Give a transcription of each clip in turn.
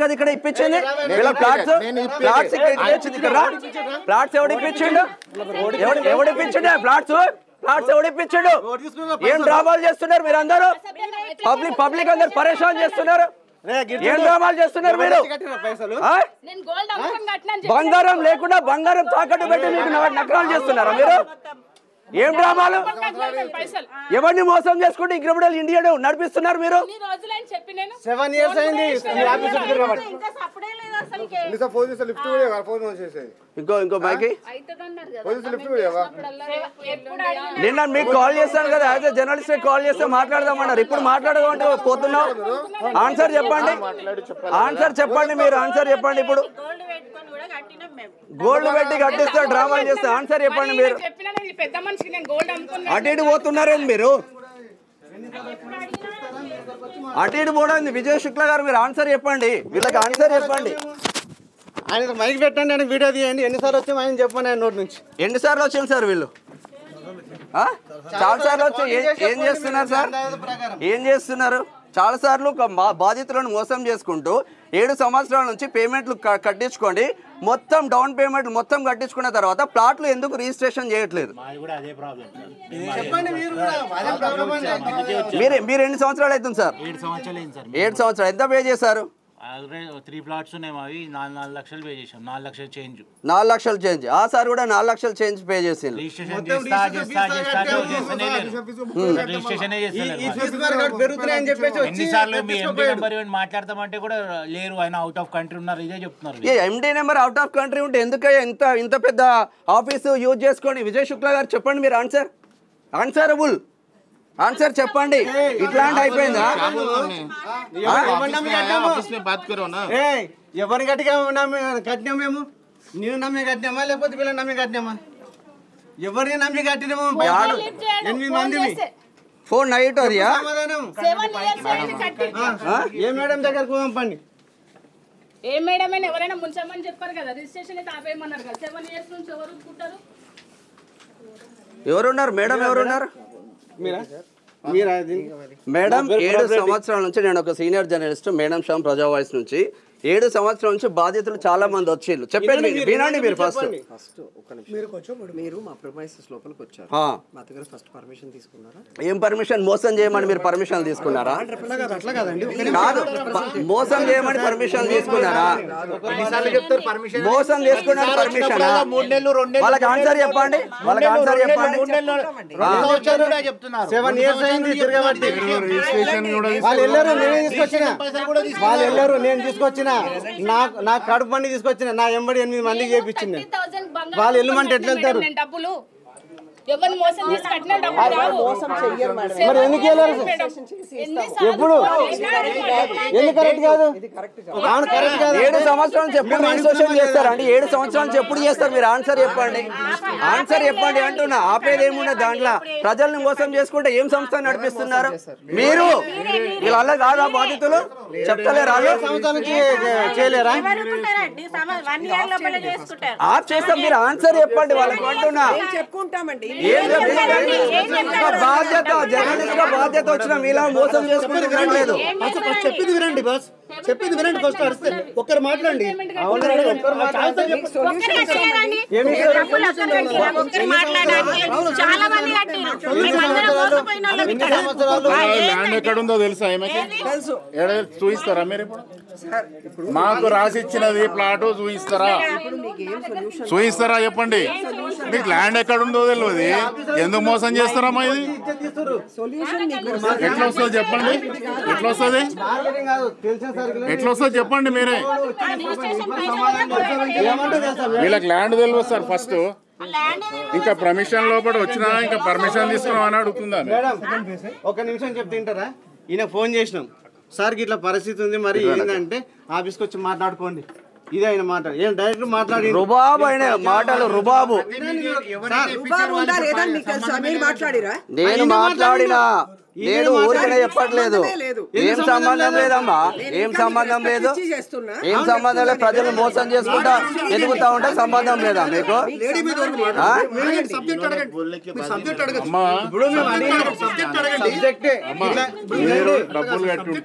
కదా ఇక్కడ ఇప్పించింది ఫ్లాట్స్ ఎవడు ఇప్పించిండు ఫ్లాట్స్ ఎవడు ఇప్పించిండు ఏం డ్రామాలు చేస్తున్నారు మీరు అందరూ పబ్లిక్ అందరు పరేషాన్ చేస్తున్నారు ఏం డ్రామాలు చేస్తున్నారు మీరు బంగారం లేకుండా బంగారం తాకట్టు పెట్టి మీకు నకరాలు చేస్తున్నారా మీరు ఏం డ్రామాలు ఎవరిని మోసం చేసుకుంటే ఈ క్రిమినల్ ఇండియా నడిపిస్తున్నారు మీరు 7 years అయింది ఇంకో మైకి నిన్న మీకు కాల్ చేస్తాను కదా యాజ్ ఎ జర్నలిస్ట్ కాల్ చేస్తే మాట్లాడదామన్నారు ఇప్పుడు మాట్లాడదామంటే పోతున్నావు ఆన్సర్ చెప్పండి మీరు ఆన్సర్ చెప్పండి ఇప్పుడు గోల్డ్ పెట్టి కట్టిస్తే డ్రామాలు చేస్తే ఆన్సర్ చెప్పండి మీరు అటు ఇటు పోతున్నారేంది మీరు అటు ఇటు పోవడానికి విజయ్ శుక్లా గారు మీరు ఆన్సర్ చెప్పండి వీళ్ళకి ఆన్సర్ చెప్పండి ఆయన మైక్ పెట్టండి ఆయన వీడియో తీయండి ఎన్నిసార్లు వచ్చాము ఆయన చెప్పండి ఆయన నోటి నుంచి ఎన్నిసార్లు వచ్చింది సార్ వీళ్ళు చాలా సార్లు వచ్చి ఏం చేస్తున్నారు సార్ ఏం చేస్తున్నారు చాలా సార్లు బాధితులను మోసం చేసుకుంటూ 7 సంవత్సరాల నుంచి పేమెంట్లు కట్టించుకోండి మొత్తం డౌన్ పేమెంట్లు మొత్తం కట్టించుకున్న తర్వాత ప్లాట్లు ఎందుకు రిజిస్ట్రేషన్ చేయట్లేదు మీరు ఎన్ని సంవత్సరాలు అవుతుంది సార్ 7 సంవత్సరాలు ఎంత పే చేశారు 3 plots ఉన్నాయి మావి 4 లక్షలు పే చేశాం 4 లక్షలు చేంజ్ 4 లక్షలు చేంజ్ ఆ సార్ కూడా 4 లక్షలు చేంజ్ పే చేసిండు రిజిస్ట్రేషన్ ఎన్నిసార్లు మీ ఎండి నెంబర్ మాట్లాడతామంటే కూడా లేరు ఆయన అవుట్ ఆఫ్ కంట్రీ ఉన్నారు ఇదే చెప్తున్నారు ఎండి నెంబర్ అవుట్ ఆఫ్ కంట్రీ ఉంటే ఎందుకు ఇంత పెద్ద ఆఫీసు యూజ్ చేసుకోండి విజయ్ శుక్లా గారు చెప్పండి మీరు ఆన్సరబుల్ ఆన్సర్ చెప్పండి ఇట్లాంటి అయిపోయిందా ఎవరిని గట్టిగా కట్టినాం మేము నేను నమ్మి కట్టినామా లేకపోతే వీళ్ళని నమ్మి కట్టినామా ఎవరిని నమ్మి కట్టినాము 8 మంది ఫోన్ నైట్ అదియా ఏ మేడం దగ్గరకు పంపండి ఏ మేడం అని ఎవరైనా ముంచమని చెప్పారు కదా రిజిస్ట్రేషన్ అయితే ఆపేయమన్నారు కదా 7 years నుంచి ఎవరు ఉంటారు ఎవరున్నారు మేడం ఎవరున్నారు మేడం 7 సంవత్సరాల నుంచి నేను ఒక సీనియర్ జర్నలిస్ట్ మేడం శ్యామ్ ప్రజా వాయిస్ నుంచి 7 సంవత్సరాల నుంచి బాధితులు చాలా మంది వచ్చిండ్రు చెప్పండి వినండి మీరు ఫస్ట్ మీరు మా ప్రిమైసెస్ లోపలికి వచ్చారు మా దగ్గర ఫస్ట్ పర్మిషన్ తీసుకున్నారా ఏం పర్మిషన్ మోసం చేయమని మీరు పర్మిషన్ తీసుకున్నారా అట్లా కాదండి కాదు మోసం చేయమని పర్మిషన్ తీసుకున్నారా మోసం చేసుకున్నారు పర్మిషన్ వాళ్ళకి ఆన్సర్ చెప్పండి 7 years అయింది తిరగబట్టి వాళ్ళు నేను తీసుకొచ్చిన నా కడుపు మంది తీసుకొచ్చిన నా ఎంబడి 8 మందికి చేపించింది వాళ్ళు వెళ్ళమంటే ఎట్లా వెళ్తారు మరి ఎందుకు ఎప్పుడు ఎందుకు కరెక్ట్ కాదు 7 సంవత్సరాల నుంచి ఎప్పుడు రిజిస్ట్రేషన్ చేస్తారండి 7 సంవత్సరాల నుంచి ఎప్పుడు చేస్తారు మీరు ఆన్సర్ చెప్పండి అంటున్నా ఆపేది ఏమున్నా దాంట్లో ప్రజల్ని మోసం చేసుకుంటే ఏం సంస్థ నడిపిస్తున్నారు మీరు వీళ్ళ కాదా బాధితులు చెప్తలేరా చేయలేరా ఆప్ చేస్తాం మీరు ఆన్సర్ చెప్పండి వాళ్ళకి అంటున్నా బాధ్యత జర్నలిస్ట్ గా బాధ్యత వచ్చిన మీలా మోసం చేసుకుని వినట్లేదు చెప్పింది వినండి బస్ చెప్పింది వినండి ఫస్ట్ అరిస్తే ఒక్కరు మాట్లాడండి ల్యాండ్ ఎక్కడుందో తెలుసా చూపిస్తారా మీరు ఇప్పుడు మాకు రాసిచ్చినది ప్లాట్ చూపిస్తారా చెప్పండి మీకు ల్యాండ్ ఎక్కడుందో తెలియదు ఎందుకు మోసం చేస్తారమ్మా ఇది ఎట్లా వస్తుంది చెప్పండి ఎట్లా వస్తుంది చెప్పండి మీరే వీళ్ళకి ల్యాండ్ తెలియదు సార్ ఫస్ట్ ఇంకా పర్మిషన్ లోపల వచ్చినా ఇంకా పర్మిషన్ తీసుకున్నాం అని అడుగుతుందా ఒక నిమిషం చెప్తుంటారా ఈయన ఫోన్ చేసినాం సార్ ఇట్లా పరిస్థితి ఉంది మరి ఏంటంటే ఆఫీస్కి వచ్చి మాట్లాడుకోండి ఇదే ఆయన మాట ఏం డైరెక్ట్ మాట్లాడి రుబాబు అయిన మాటలు రుబాబు నేను మాట్లాడినా నేను ఊరికనే చెప్పట్లేదు. ఏం సంబంధం లేదమ్మా, ఏం సంబంధం లేదు, ఏం సంబంధం లేదు. ప్రజలు మోసం చేసుకుంటా ఎదుగుతా ఉంటే సంబంధం లేదా మీకు?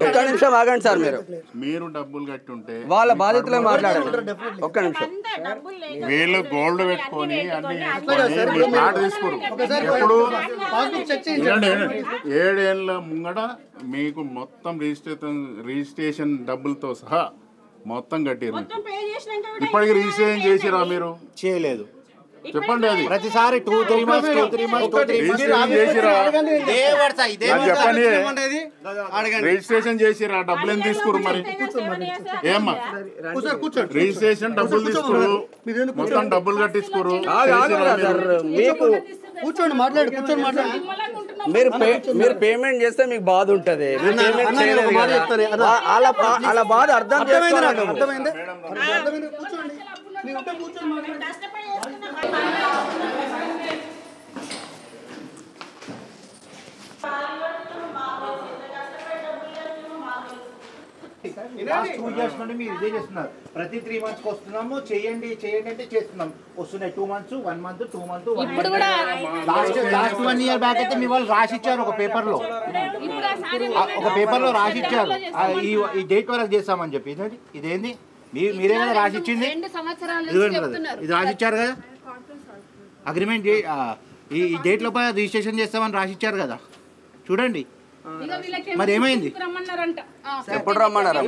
ఒక్క నిమిషం ఆగండి సార్. మీరు డబ్బులు కట్టుంటే వాళ్ళ బాధితులే మాట్లాడండి. ఒక్క నిమిషం. వీళ్ళు గోల్డ్ పెట్టుకొని అన్ని ప్లాట్ తీసుకోరు. ఎప్పుడు 7 ఏళ్ళ ముంగడ మీకు మొత్తం రిజిస్ట్రేషన్ డబ్బులతో సహా మొత్తం కట్టిరు. ఇప్పటికి రిజిస్ట్రేషన్ చేసిరా మీరు? చేయలేదు. చెప్పండి. అది ప్రతిసారి 2-3 months చేసిరా? చెప్పండి. రిజిస్ట్రేషన్ చేసిరా? డబ్బులు ఏం తీసుకురు మరి? ఏమ్మా రిజిస్ట్రేషన్ డబ్బులు తీసుకురు, మొత్తం డబ్బులు కట్టించుకోరు. కూర్చోండి మాట్లాడు. మీరు పేమెంట్ చేస్తే మీకు బాధ ఉంటది. అలా బాధ అర్థం చేసుకోండి. మీరు ఇదే చేస్తున్నారు. ప్రతి 3 months వస్తున్నాము, చేయండి అంటే చేస్తున్నాం. వస్తున్నాయి 2 months, 1 month, 2 months. Last 1 year back అయితే మీ వాళ్ళు రాసిచ్చారు ఒక పేపర్ లో రాసిచ్చారు ఈ డేట్ వరకు చేస్తామని చెప్పి. ఇదేంది? మీరే కదా రాసిచ్చింది. ఇది రాసిచ్చారు కదా అగ్రిమెంట్. ఈ డేట్ లోపల రిజిస్ట్రేషన్ చేస్తామని రాసిచ్చారు కదా. చూడండి మరి ఏమైంది? ఎప్పుడు రమ్మన్నారు?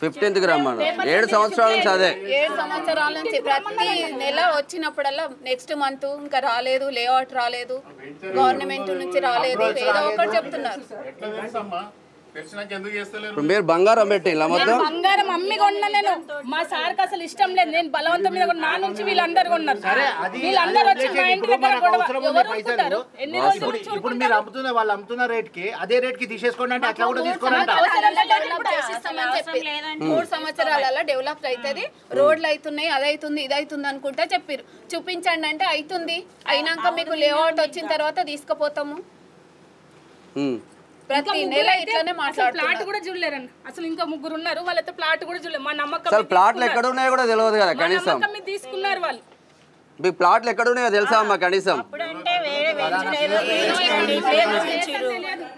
15th రమ్మన్నారు. 7 సంవత్సరాల నుంచి అదే. 7 సంవత్సరాల నుంచి ప్రతి నెల వచ్చినప్పుడల్లా నెక్స్ట్ మంత్ ఇంకా రాలేదు, లేఅవుట్ రాలేదు, గవర్నమెంట్ నుంచి రాలేదు, ఏదో ఒకటి చెప్తున్నారు. మీరు బంగారం పెట్టి మొత్తం బంగారం అమ్మి కొన్నా నేను. మా సార్కి అసలు ఇష్టం లేదు. నేను బలవంతం మీద నా నుంచి వీళ్ళందరూ కొన్నారు. వీళ్ళందరూ వచ్చి మా ఇంటి దగ్గర కొడతారు. ఎన్ని రోజులు ఇప్పుడు మీరు అమ్ముతున్న వాళ్ళు అమ్ముతున్న రేట్ కి అదే రేట్ కి తీసేసుకోండి అంటే అట్లా కూడా తీసుకోండి. 3 సంవత్సరాలలో డెవలప్ అవుతుంది, రోడ్లు అవుతున్నాయి, అదైతుంది ఇదైతుంది అనుకుంటా చెప్పారు. చూపించండి అంటే అవుతుంది. అయినాక మీకు లేఅవుట్ వచ్చిన తర్వాత తీసుకుపోతాము. ప్రతి నెల ఇట్లానే మాట్లాడుతున్నారు. ప్లాట్ కూడా చూడలేరండి అసలు. ఇంకా 3 ఉన్నారు, వాళ్ళతో ప్లాట్ కూడా చూడలేదు. మా నమ్మకం ప్లాట్లు ఎక్కడ ఉన్నాయో కూడా తెలియదు కదా కనీసం. తీసుకున్నారు వాళ్ళు. మీకు ప్లాట్లు ఎక్కడ ఉన్నాయో తెలుసా అమ్మా కనీసం?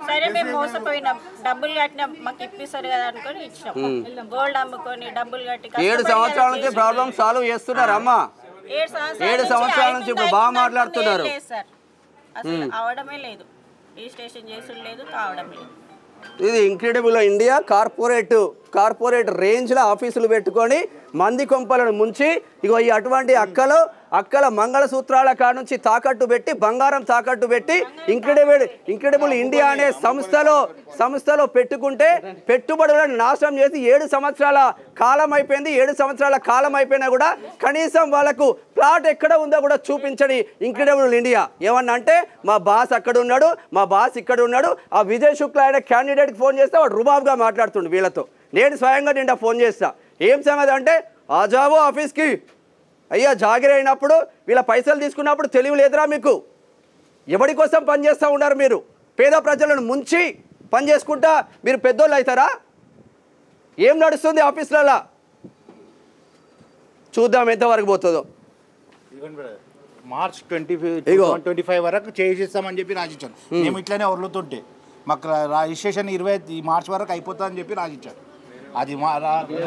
సరే మేము మోసపోయినాం, డబ్బులు కట్టినాం, మాకు ఇప్పిస్తారు కదా అనుకొని ఇచ్చినాం. గోల్డ్ అమ్ముకొని డబ్బులు కట్టి 7 సంవత్సరాల నుంచి ప్రాబ్లమ్ సాల్వ్ చేస్తున్నారు అమ్మా. 7 సంవత్సరాల నుంచి ఇప్పుడు బాగా మాట్లాడుతున్నారు. అసలు అవడమే లేదు, రిజిస్ట్రేషన్ చేసుడు లేదు, కావడం లేదు. ఇది ఇంక్రెడిబుల్ ఇండియా కార్పొరేట్ రేంజ్లో ఆఫీసులు పెట్టుకొని మంది కొంపలను ముంచి ఇగో ఈ అటువంటి అక్కల మంగళసూత్రాల కాడ నుంచి తాకట్టు పెట్టి బంగారం తాకట్టు పెట్టి ఇంక్రెడిబుల్ ఇండియా అనే సంస్థలో పెట్టుకుంటే పెట్టుబడులను నాశనం చేసి 7 సంవత్సరాల కాలం అయిపోయింది. 7 సంవత్సరాల కాలం అయిపోయినా కూడా కనీసం వాళ్ళకు ప్లాట్ ఎక్కడ ఉందో కూడా చూపించని ఇంక్రెడిబుల్ ఇండియా. ఏమన్నా అంటే మా బాస్ అక్కడ ఉన్నాడు, మా బాస్ ఇక్కడ ఉన్నాడు. ఆ విజయ్ శుక్లా అనే క్యాండిడేట్కి ఫోన్ చేస్తే వాడు రుబాబ్గా మాట్లాడుతుండు వీళ్ళతో. నేను స్వయంగా నిండా ఫోన్ చేస్తా. ఏం సంగతి అంటే ఆజావో ఆఫీస్కి. అయ్యా జాగిరి అయినప్పుడు వీళ్ళ పైసలు తీసుకున్నప్పుడు తెలివి లేదురా మీకు? ఎవరి కోసం పనిచేస్తూ ఉన్నారు మీరు? పేద ప్రజలను ముంచి పని చేసుకుంటా మీరు పెద్దోళ్ళు అవుతారా? ఏం నడుస్తుంది ఆఫీసులలో? చూద్దాం ఎంతవరకు పోతుందో. మార్చ్ 25 వరకు చేసిస్తామని చెప్పి రాసిచ్చాను. మేము ఇట్లానే వదులుతుంటే మాకు రిజిస్ట్రేషన్ 20 మార్చ్ వరకు అయిపోతుందని చెప్పి రాసిచ్చారు. అది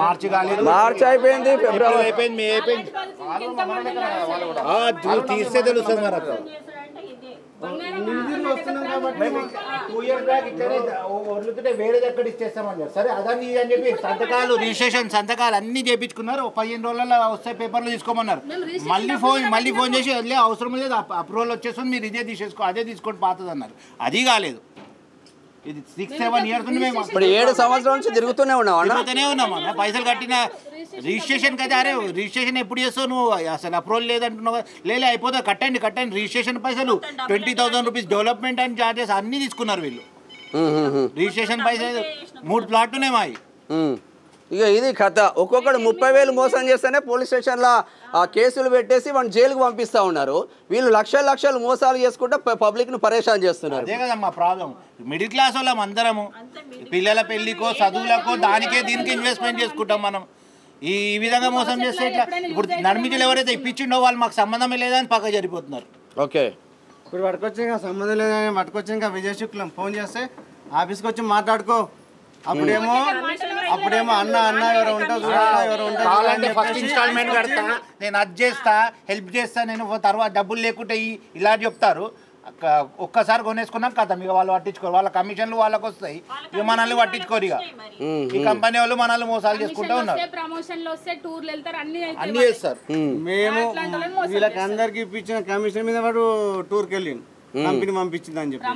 మార్చి కాలేదు, మార్చి అయిపోయింది, ఫిబ్రవరి అయిపోయింది, మే అయిపోయింది. తీస్తే తెలుస్తుంది మనకు. 2 years బ్యాక్ ఇట్లనే వదులుతుంటే వేరేది ఎక్కడ ఇచ్చేస్తామని చెప్పి సరే అదని అని చెప్పి సంతకాలు రిజిస్ట్రేషన్ సంతకాలు అన్ని చేయించుకున్నారు. 15 రోజులలో వస్తాయి పేపర్లు తీసుకోమన్నారు. మళ్ళీ ఫోన్ చేసి వెళ్ళే అవసరం లేదు, అప్రూవల్ వచ్చేస్తుంది, మీరు ఇదే అదే తీసుకోండి పాతది అన్నారు. అది కాలేదు. ఇది 6-7 years మేము ఇప్పుడు 7 సంవత్సరాల నుంచి తిరుగుతూనే ఉన్నాం. పైసలు కట్టిన రిజిస్ట్రేషన్ కదా. అరే రిజిస్ట్రేషన్ ఎప్పుడు చేస్తావు నువ్వు? అసలు అప్రూవల్ లేదంటున్నావు. లేలే అయిపోతా, కట్టండి రిజిస్ట్రేషన్ పైసలు 20,000 రూపీస్ డెవలప్మెంట్ అండ్ చార్జెస్ అన్ని తీసుకున్నారు వీళ్ళు. రిజిస్ట్రేషన్ పైసలు 3 ప్లాట్లునే మాయి. ఇక ఇది కథ. ఒక్కొక్కడు 30,000 మోసం చేస్తేనే పోలీస్ స్టేషన్లో ఆ కేసులు పెట్టేసి వాడిని జైలుకు పంపిస్తా ఉన్నారు. వీళ్ళు లక్షలు మోసాలు చేసుకుంటే పబ్లిక్ ను పరేషాన్ చేస్తున్నారు. అదే కదమ్మా ప్రాబ్లం. మిడిల్ క్లాస్ వాళ్ళం అందరము పిల్లల పెళ్లికో చదువులకో దానికే దీనికి ఇన్వెస్ట్మెంట్ చేసుకుంటాం మనం. ఈ విధంగా మోసం చేస్తే ఇట్లా ఇప్పుడు నడిమిజలు ఎవరైతే ఇప్పించిండో వాళ్ళు మాకు సంబంధమే లేదని పక్క జరిపోతున్నారు. ఓకే ఇప్పుడు పట్టుకొచ్చి ఇంకా సంబంధం లేదని పట్టుకొచ్చి ఇంకా విజయ్ శుక్లం ఫోన్ చేస్తే ఆఫీస్కి వచ్చి మాట్లాడుకో. అప్పుడేమో అన్న ఎవరు ఉంటారు ఫస్ట్ ఇన్స్టాల్మెంట్ కడతా, నేను అది చేస్తా, హెల్ప్ చేస్తా, నేను తర్వాత డబ్బులు లేకుంటే ఇలా చెప్తారు. ఒక్కసారి కొనేసుకున్నాం కదా ఇక వాళ్ళు పట్టించుకోరు. వాళ్ళ కమిషన్లు వాళ్ళకి వస్తాయి, ఇక మనల్ని పట్టించుకోరు. ఇక ఈ కంపెనీ వాళ్ళు మనల్ని మోసాలు చేసుకుంటూ ఉన్నారు. అన్ని చేస్తారు. మేము వీళ్ళకి అందరికి ఇప్పించిన కమిషన్ మీద వాడు టూర్కి వెళ్ళిండు, కంపెనీ పంపించింది అని చెప్పి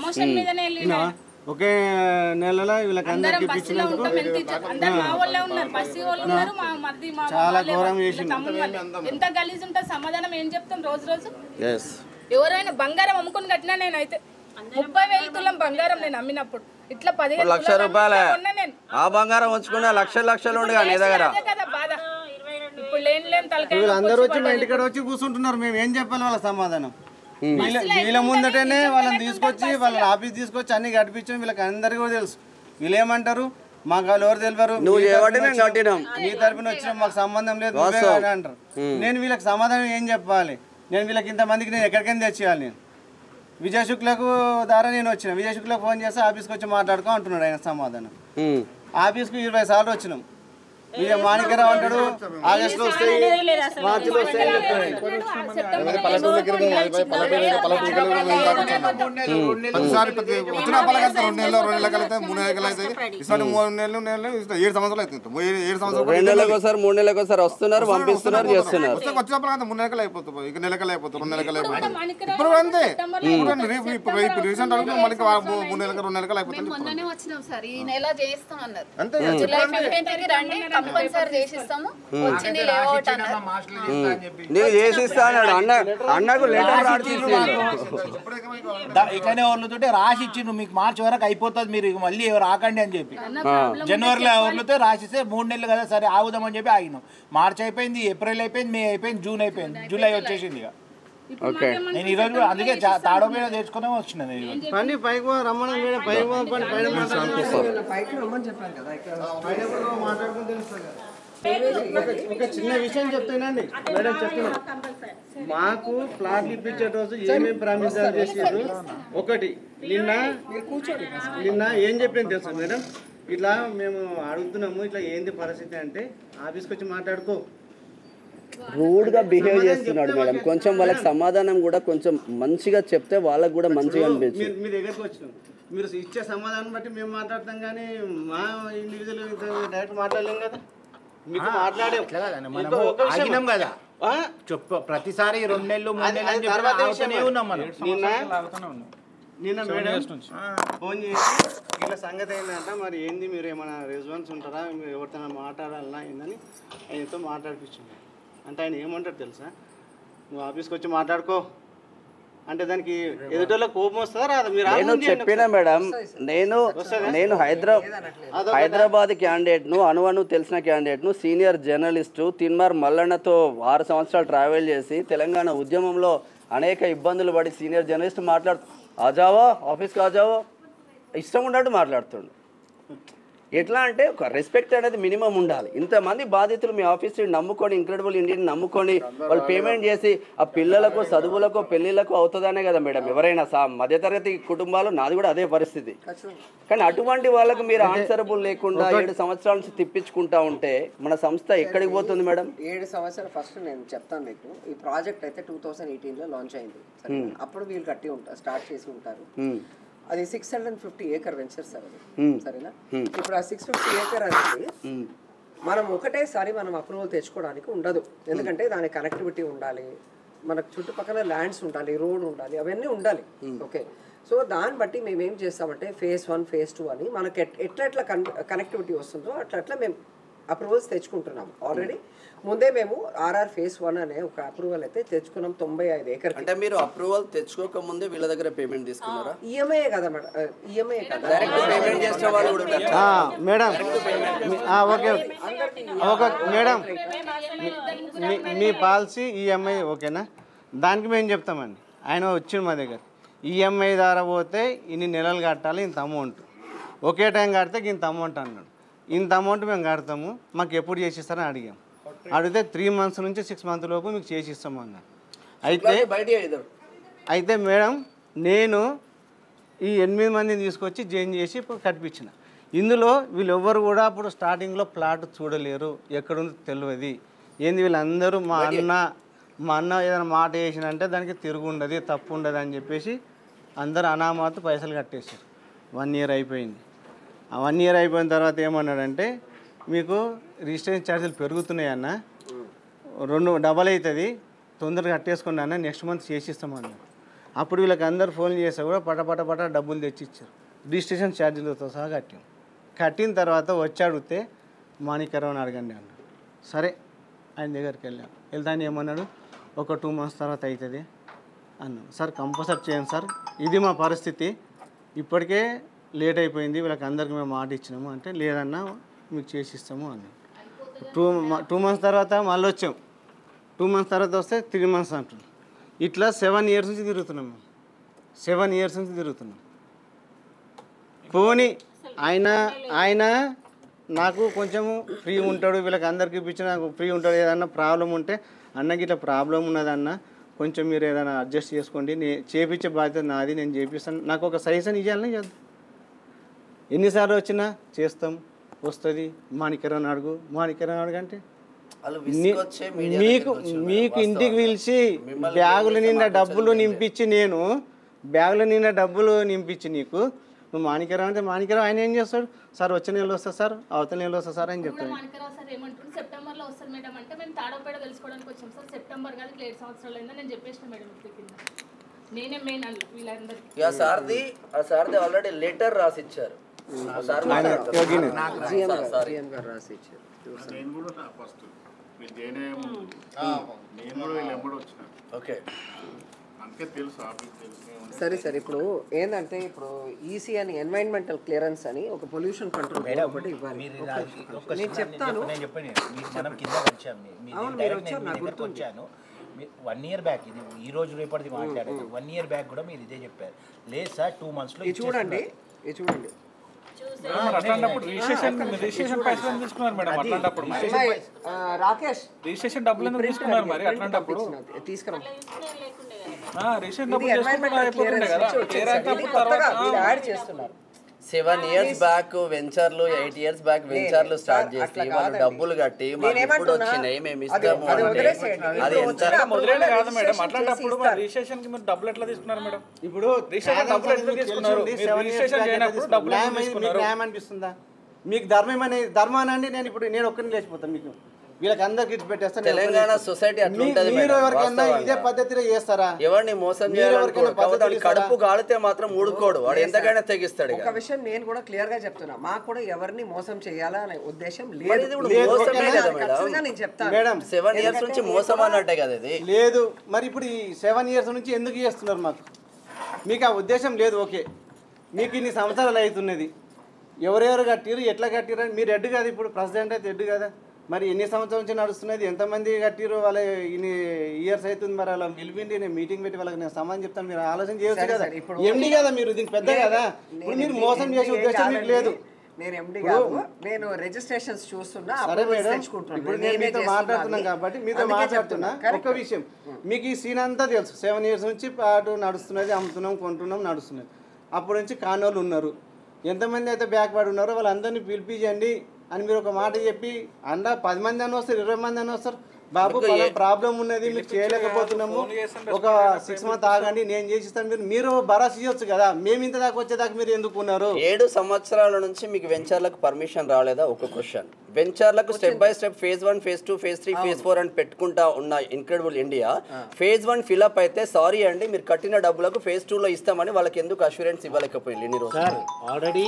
ఒకే నెలలో వీళ్ళకి అందరికి ఇప్పించినందుకు చాలా ఘోరం చేసింది. ఎంత గలీజ్ ఉంటుంది సమాధానం ఏం చెప్తాం రోజు. ఎవరైనా బంగారం అమ్ముకుని కట్టినా నేనైతే 30,000 తులం బంగారం నేను అమ్మినప్పుడు ఇట్లా 15 లక్ష రూపాయలే ఆ బంగారం ఉంచుకున్న లక్షలు ఉండగా నీ దగ్గర. వీళ్ళందరూ వచ్చి మా ఇంటికాడ వచ్చి కూర్చుంటున్నారు. మేము ఏం చెప్పాలి వాళ్ళ సమాధానం? వీళ్ళ ముందటనే వాళ్ళని తీసుకొచ్చి వాళ్ళని ఆఫీస్ తీసుకొచ్చి అన్ని కట్టించాం. వీళ్ళకి అందరికీ కూడా తెలుసు. వీళ్ళు ఏమంటారు, మాకు వాళ్ళు ఎవరు తెలియరు, నీ తరపున వచ్చిన మాకు సంబంధం లేదు అంటారు. నేను వీళ్ళకి సమాధానం ఏం చెప్పాలి? నేను వీళ్ళకి ఇంతమందికి నేను ఎక్కడికైనా తెచ్చేయాలి. నేను విజయ్ శుక్లకు ద్వారా నేను వచ్చిన విజయ్ శుక్లకు ఫోన్ చేస్తే ఆఫీస్కి వచ్చి మాట్లాడుకో అంటున్నాడు. ఆయన సమాధానం ఆఫీస్కి 20 సార్లు వచ్చినాం. విజయ్ మాణిక్యరావు అంటాడు ఆగస్టులో వస్తాయి, మార్చిలో వస్తాయి అని చెప్తాడు. వస్తున్నారు, పంపిస్తున్నారు, చేస్తున్నారు. వచ్చినప్పుడు 3 నెలలు అయిపోతుంది, ఇక నెలకలు అయిపోతుంది, 2 నెలలు అయిపోతుంది. ఇప్పుడు అంతే రీసెంట్ అనుకుంటే మళ్ళీ 3 నెలలు 2 నెలలు అయిపోతుంది. మొన్ననే వచ్చినాం సార్, ఈ నెల చేస్తాం అన్నారు. జూలై 15కి రండి, కంపల్సరీ చేసిస్తాము. వచ్చింది లేఅవుట్ అన్నారు. నేను చేసిస్తా అన్నాడు. అన్నకు లెటర్ ఇట్లనే వాళ్ళతో రాసి ఇచ్చిండ్రు, మీకు మార్చి వరకు అయిపోతుంది, మీరు మళ్ళీ ఎవరు ఆకండి అని చెప్పి. జనవరిలో వాళ్ళతో రాసిస్తే 3 నెలలు కదా సరే ఆగుదామని చెప్పి ఆగినాం. మార్చి అయిపోయింది, ఏప్రిల్ అయిపోయింది, మే అయిపోయింది, జూన్ అయిపోయింది, జూలై వచ్చేసింది. ఇక నేను ఈరోజు అందుకే తాడో మీద తెచ్చుకునే వచ్చిన. పని పైకి రమ్మని పైకి ఒక చిన్న విషయం చెప్తానండి మేడం. చెప్తున్నా, మాకు ప్లాట్లు ఇప్పించే రోజు ఏమేమి ప్రామిసాలు చేసారు. ఒకటి నిన్న ఏం చెప్పింది తెలుసా మేడం, ఇట్లా మేము అడుగుతున్నాము, ఇట్లా ఏంది పరిస్థితి అంటే ఆఫీస్కి వచ్చి మాట్లాడుకో. రూడ్ గా బిహేవ్ చేస్తున్నాడు మేడం. కొంచెం వాళ్ళకి సమాధానం కూడా కొంచెం మంచిగా చెప్తే వాళ్ళకి కూడా మంచిగా అనిపించింది. మీ దగ్గరకు వచ్చినాం, మీరు ఇచ్చే సమాధానం బట్టి మేము మాట్లాడతాం, కానీ మా ఇండివిజువల్ డైరెక్ట్ మాట్లాడలేం కదా. మీకు మాట్లాడాం కదా చెప్పు, ప్రతిసారి 2 నెలలు 3 నెలలు ఉన్నాం మనం. నిన్న మేడం ఫోన్ చేసి ఇట్లా సంగతి ఏంటంట, మరి ఏంది మీరు ఏమైనా రెస్పాన్స్ ఉంటారా, మీరు ఎవరితో మాట్లాడాలన్నా ఏందని ఆయనతో మాట్లాడిపించాను. అంటే ఆయన ఏమంటారు తెలుసా, నువ్వు ఆఫీస్కి వచ్చి మాట్లాడుకో అంటే దానికి ఎదుటోళ్ళ కోపం వస్తుందా రాదా? మీరు నేను చెప్పినా మేడం, నేను హైదరాబాద్ క్యాండిడేట్ను, అను తెలిసిన క్యాండిడేట్ను, సీనియర్ జర్నలిస్టు తిన్మార్ మల్లన్నతో 6 సంవత్సరాలు ట్రావెల్ చేసి తెలంగాణ ఉద్యమంలో అనేక ఇబ్బందులు పడి సీనియర్ జర్నలిస్ట్ ఆజావో ఆఫీస్కి ఆజావో ఇష్టం ఉన్నట్టు మాట్లాడుతుండు. ఎట్లా అంటే ఒక రెస్పెక్ట్ అనేది మినిమం ఉండాలి. ఇంతమంది బాధితులు మీ ఆఫీస్ నమ్ముకొని, ఇంక్రెడిబుల్ ఇండియన్ నమ్ముకొని వాళ్ళు పేమెంట్ చేసి ఆ పిల్లలకు చదువులకు పెళ్ళిళ్ళకు అవుతుందనే కదా మేడం. ఎవరైనా మధ్యతరగతి కుటుంబాలు, నాది కూడా అదే పరిస్థితి. కానీ అటువంటి వాళ్ళకు మీరు ఆన్సరబుల్ లేకుండా 7 సంవత్సరాల నుంచి తిప్పించుకుంటా ఉంటే మన సంస్థ ఎక్కడికి పోతుంది మేడం? 7 సంవత్సరాలు ఫస్ట్ నేను చెప్తాను మీకు. ఈ ప్రాజెక్ట్ అయితే 2018లో లాంచ్ అయింది. అప్పుడు వీళ్ళు కట్టి ఉంటారు, స్టార్ట్ చేసి ఉంటారు. అది 650 acre వెంచర్ సార్ అది, సరేనా? ఇప్పుడు ఆ 650 acre అనేది మనం ఒకటేసారి మనం అప్రూవల్ తెచ్చుకోవడానికి ఉండదు. ఎందుకంటే దాని కనెక్టివిటీ ఉండాలి, మనకు చుట్టుపక్కల ల్యాండ్స్ ఉండాలి, రోడ్ ఉండాలి, అవన్నీ ఉండాలి. ఓకే, సో దాన్ని బట్టి మేము ఏం చేస్తామంటే phase 1 phase 2 అని మనకి ఎట్లా కనెక్టివిటీ వస్తుందో అట్లా మేము అప్రూవల్స్ తెచ్చుకుంటున్నాము ఆల్రెడీ. ముందే మేము ఆర్ఆర్ ఫేజ్ 1 అనే ఒక అప్రూవల్ అయితే తెచ్చుకున్నాం 95 ఏకర్. అంటే మీరు అప్రూవల్ తెచ్చుకోక ముందే వీళ్ళ దగ్గర పేమెంట్ తీసుకున్నారా? ఈఎంఐ కదా మేడం, ఈఎంఐ కదా డైరెక్ట్ పేమెంట్ చేసిన వాళ్ళు కూడా మేడం. ఓకే ఓకే మేడం, మీ పాలసీ ఈఎంఐ ఓకేనా? దానికి మేము చెప్తామండి. ఆయన వచ్చిండు మా దగ్గర, ఈఎంఐ ద్వారా పోతే ఇన్ని నెలలు కట్టాలి, ఇంత అమౌంట్, ఒకే టైం కడితే ఇంత అమౌంట్ అన్నాడు. ఇంత అమౌంట్ మేము కడతాము, మాకు ఎప్పుడు చేసిస్తారని అడిగాం. అడిగితే 3 months నుంచి 6 months లోపు మీకు చేసిస్తాము అన్నారు. అయితే మేడం నేను ఈ 8 మందిని తీసుకొచ్చి జాయిన్ చేసి కట్టించిన. ఇందులో వీళ్ళు ఎవ్వరు కూడా అప్పుడు స్టార్టింగ్లో ప్లాట్ చూడలేరు, ఎక్కడుందో తెలియదు. ఏంది వీళ్ళందరూ మా అన్న ఏదైనా మాట వేసినంటే దానికి తిరుగు ఉండదు, తప్పు ఉండదు అని చెప్పేసి అందరూ అనామాతు పైసలు కట్టేశారు. 1 year అయిపోయింది. ఆ 1 year అయిపోయిన తర్వాత ఏమన్నాడంటే, మీకు రిజిస్ట్రేషన్ ఛార్జీలు పెరుగుతున్నాయి అన్న, 2 డబల్ అవుతుంది, తొందరగా కట్టేసుకోండి అన్న, నెక్స్ట్ మంత్ చేసిస్తామన్నారు. అప్పుడు వీళ్ళకి అందరు ఫోన్ చేస్తే కూడా పట డబ్బులు తెచ్చిచ్చారు, రిజిస్ట్రేషన్ ఛార్జీలతో సహా కట్టాం. కట్టిన తర్వాత వచ్చి అడిగితే మాణిక్యరావుని అడగండి అన్నాడు. సరే ఆయన దగ్గరికి వెళ్తాను ఏమన్నాడు, ఒక 2 months తర్వాత అవుతుంది అన్నాడు. సార్ కంపల్సరీ చేయండి సార్, ఇది మా పరిస్థితి, ఇప్పటికే లేట్ అయిపోయింది, వీళ్ళకి అందరికీ మేము మాట ఇచ్చినాము అంటే, లేదన్నా మీకు చేసిస్తాము అన్నాడు. 2 months తర్వాత మళ్ళీ వచ్చాం. 2 months తర్వాత వస్తే 3 months అంటున్నాం. ఇట్లా 7 years నుంచి తిరుగుతున్నాం మేము. 7 years నుంచి తిరుగుతున్నాం. పోనీ ఆయన నాకు కొంచెము ఫ్రీ ఉంటాడు, వీళ్ళకి అందరికి ఇప్పించి నాకు ఫ్రీ ఉంటాడు. ఏదన్నా ప్రాబ్లం ఉంటే అన్నకి ఇట్లా ప్రాబ్లం ఉన్నదన్న, కొంచెం మీరు ఏదైనా అడ్జస్ట్ చేసుకోండి, చేపించే బాధ్యత నాది, నేను చేపిస్తాను, నాకు ఒక సజెషన్ ఇవ్వాలని చేద్దాం. ఎన్నిసార్లు వచ్చినా చేస్తాం, వస్తుంది. మాణిక్యరావుని అడుగు అంటే మీకు ఇంటికి పిలిచి బ్యాగుల నిండా డబ్బులు నింపించి నీకు నువ్వు మాణిక్యరావు అంటే మాణిక్యరావు ఆయన ఏం చేస్తాడు, సార్ వచ్చే నెలలో వస్తా సార్, అవతల నెలలో వస్తా సార్ అని చెప్తాడు. సెప్టెంబర్లో వస్తారు మేడం అంటే మేము తాడోపేడ తెలుసుకోవడానికి వచ్చాం సార్. సెప్టెంబర్ కాదు 7 సంవత్సరాలు అయిందని నేను చెప్పేసిన మేడం. నేనే మెయిన్ అన్న వీళ్ళందరికీ. సార్ది ఆల్రెడీ లెటర్ రాసిచ్చారు. సరే సార్, ఇప్పుడు ఏంటంటే ఇప్పుడు ఈసీ అని ఎన్వైరన్మెంటల్ క్లియరెన్స్ అని ఒక పొల్యూషన్ కంట్రోల్ ఒకటి ఇవ్వాలి. నేను చెప్తాను. అవును మీరు వచ్చారు, నాకు గుర్తొచ్చాను. 1 year బ్యాక్, ఇది ఈ రోజు రేపటిది మాట్లాడేది, 1 year బ్యాక్ కూడా మీరు ఇదే చెప్పారు. లేదు సార్ 2 months లో చూడండి రాకేష్ రిజిస్ట్రేషన్ డబ్బులు ఎందుకు తీసుకున్నారు మరి? అట్లాంటప్పుడు తీసుకురా, రిజిస్ట్రేషన్ డబ్బులు యాడ్ చేస్తున్నారు. 7 years బ్యాక్ వెంచర్లు, 8 years బ్యాక్ వెంచర్లు స్టార్ట్ చేసి వాళ్ళు డబ్బులు కట్టి మాకు ఇప్పుడు వచ్చినాయి మేము ఇస్తాము అంటే అది ఎంత మొదలైన కాదు మేడం. అట్లాంటప్పుడు రిజిస్ట్రేషన్ కి మీరు డబ్బులు ఎట్లా తీసుకున్నారు మేడం? ఇప్పుడు రిజిస్ట్రేషన్ డబ్బులు ఎట్లా తీసుకున్నారు? రిజిస్ట్రేషన్ చేయనప్పుడు డబ్బులు అనిపిస్తుందా మీకు? ధర్మానండి నేను ఒక్కరిని లేచిపోతాను, మీకు వీళ్ళకి అందరికి ఇచ్చి పెట్టేస్తాను. తెలంగాణ సొసైటీ మీరు ఎవరికైనా ఇదే పద్ధతిలో చేస్తారా? ఎవరిని మోసం చేయాలి, కడుపు కాలితే మాత్రం ఊడుకోడు, వాడు ఎంతకైనా తెగిస్తాడు. ఒక విషయం నేను కూడా క్లియర్ గా చెప్తున్నా, మాకు కూడా ఎవరిని మోసం చేయాలా అనే ఉద్దేశం లేదు. నేను చెప్తాను మేడం, 7 years నుంచి మోసం అన్నట్టే కదా ఇది. లేదు మరి ఇప్పుడు ఈ 7 years నుంచి ఎందుకు చేస్తున్నారు? మీకు ఆ ఉద్దేశం లేదు. ఓకే, మీకు ఇన్ని సంవత్సరాలు అవుతున్నది, ఎవరెవరు కట్టిరు, ఎట్లా కట్టిరు అని మీరు హెడ్ కదా, ఇప్పుడు ప్రెసిడెంట్ అయితే హెడ్ కదా, మరి ఎన్ని సంవత్సరాల నుంచి నడుస్తున్నది, ఎంతమంది కట్టిరు, వాళ్ళ ఇన్ని ఇయర్స్ అవుతుంది, మరి వాళ్ళ పిలిపిండి నేను మీటింగ్ పెట్టి వాళ్ళకి నేను సమాధానం చెప్తాను, మీరు ఆలోచన చేయొచ్చు కదా. ఎండి కదా మీరు, దీనికి పెద్ద కదా, ఇప్పుడు మీరు మోసం చేసే ఉద్దేశం మీకు లేదు. నేను ఎండి కాదు, నేను రిజిస్ట్రేషన్స్ చూస్తున్నా. సరే మేడం, ఇప్పుడు నేను మీతో మాట్లాడుతున్నాను కాబట్టి మీతో మాట్లాడుతున్నా. ఒక విషయం, మీకు ఈ సీన్ అంతా తెలుసు, 7 years నుంచి పాటు నడుస్తున్నది, అమ్ముతున్నాం, కొంటున్నాం, నడుస్తున్నది. అప్పటి నుంచి కానోళ్ళు ఉన్నారు, ఎంతమంది అయితే బ్యాక్వర్డ్ ఉన్నారో వాళ్ళందరినీ పిలిపించండి అని మీరు ఒక మాట చెప్పి 10 మంది అని వస్తారు, 20 మంది అని వస్తారు, బాబు ప్రాబ్లం ఉన్నది మీరు చేయలేకపోతున్నాము, ఒక 6 months ఆగండి నేను చేసిస్తాను, మీరు భరోసా ఇవ్వచ్చు కదా. మేము ఇంత దాకా వచ్చేదాకా మీరు ఎందుకు ఉన్నారు? 7 సంవత్సరాల నుంచి మీకు వెంచర్లకు పర్మిషన్ రాలేదా? ఒక క్వశ్చన్. వెంచర్లకు step by step phase 1, phase 2, phase 3, phase 4 అని పెట్టుకుంటా ఉన్న ఇన్క్రెడిబుల్ ఇండియా phase 1 ఫిల్అప్ అయితే సారీ అండి మీరు కట్టిన డబ్బులకు phase 2 లో ఇస్తామని వాళ్ళకి ఎందుకు అష్యూరెన్స్ ఇవ్వలేకపోయింది ఇన్ని రోజులు? ఆల్రెడీ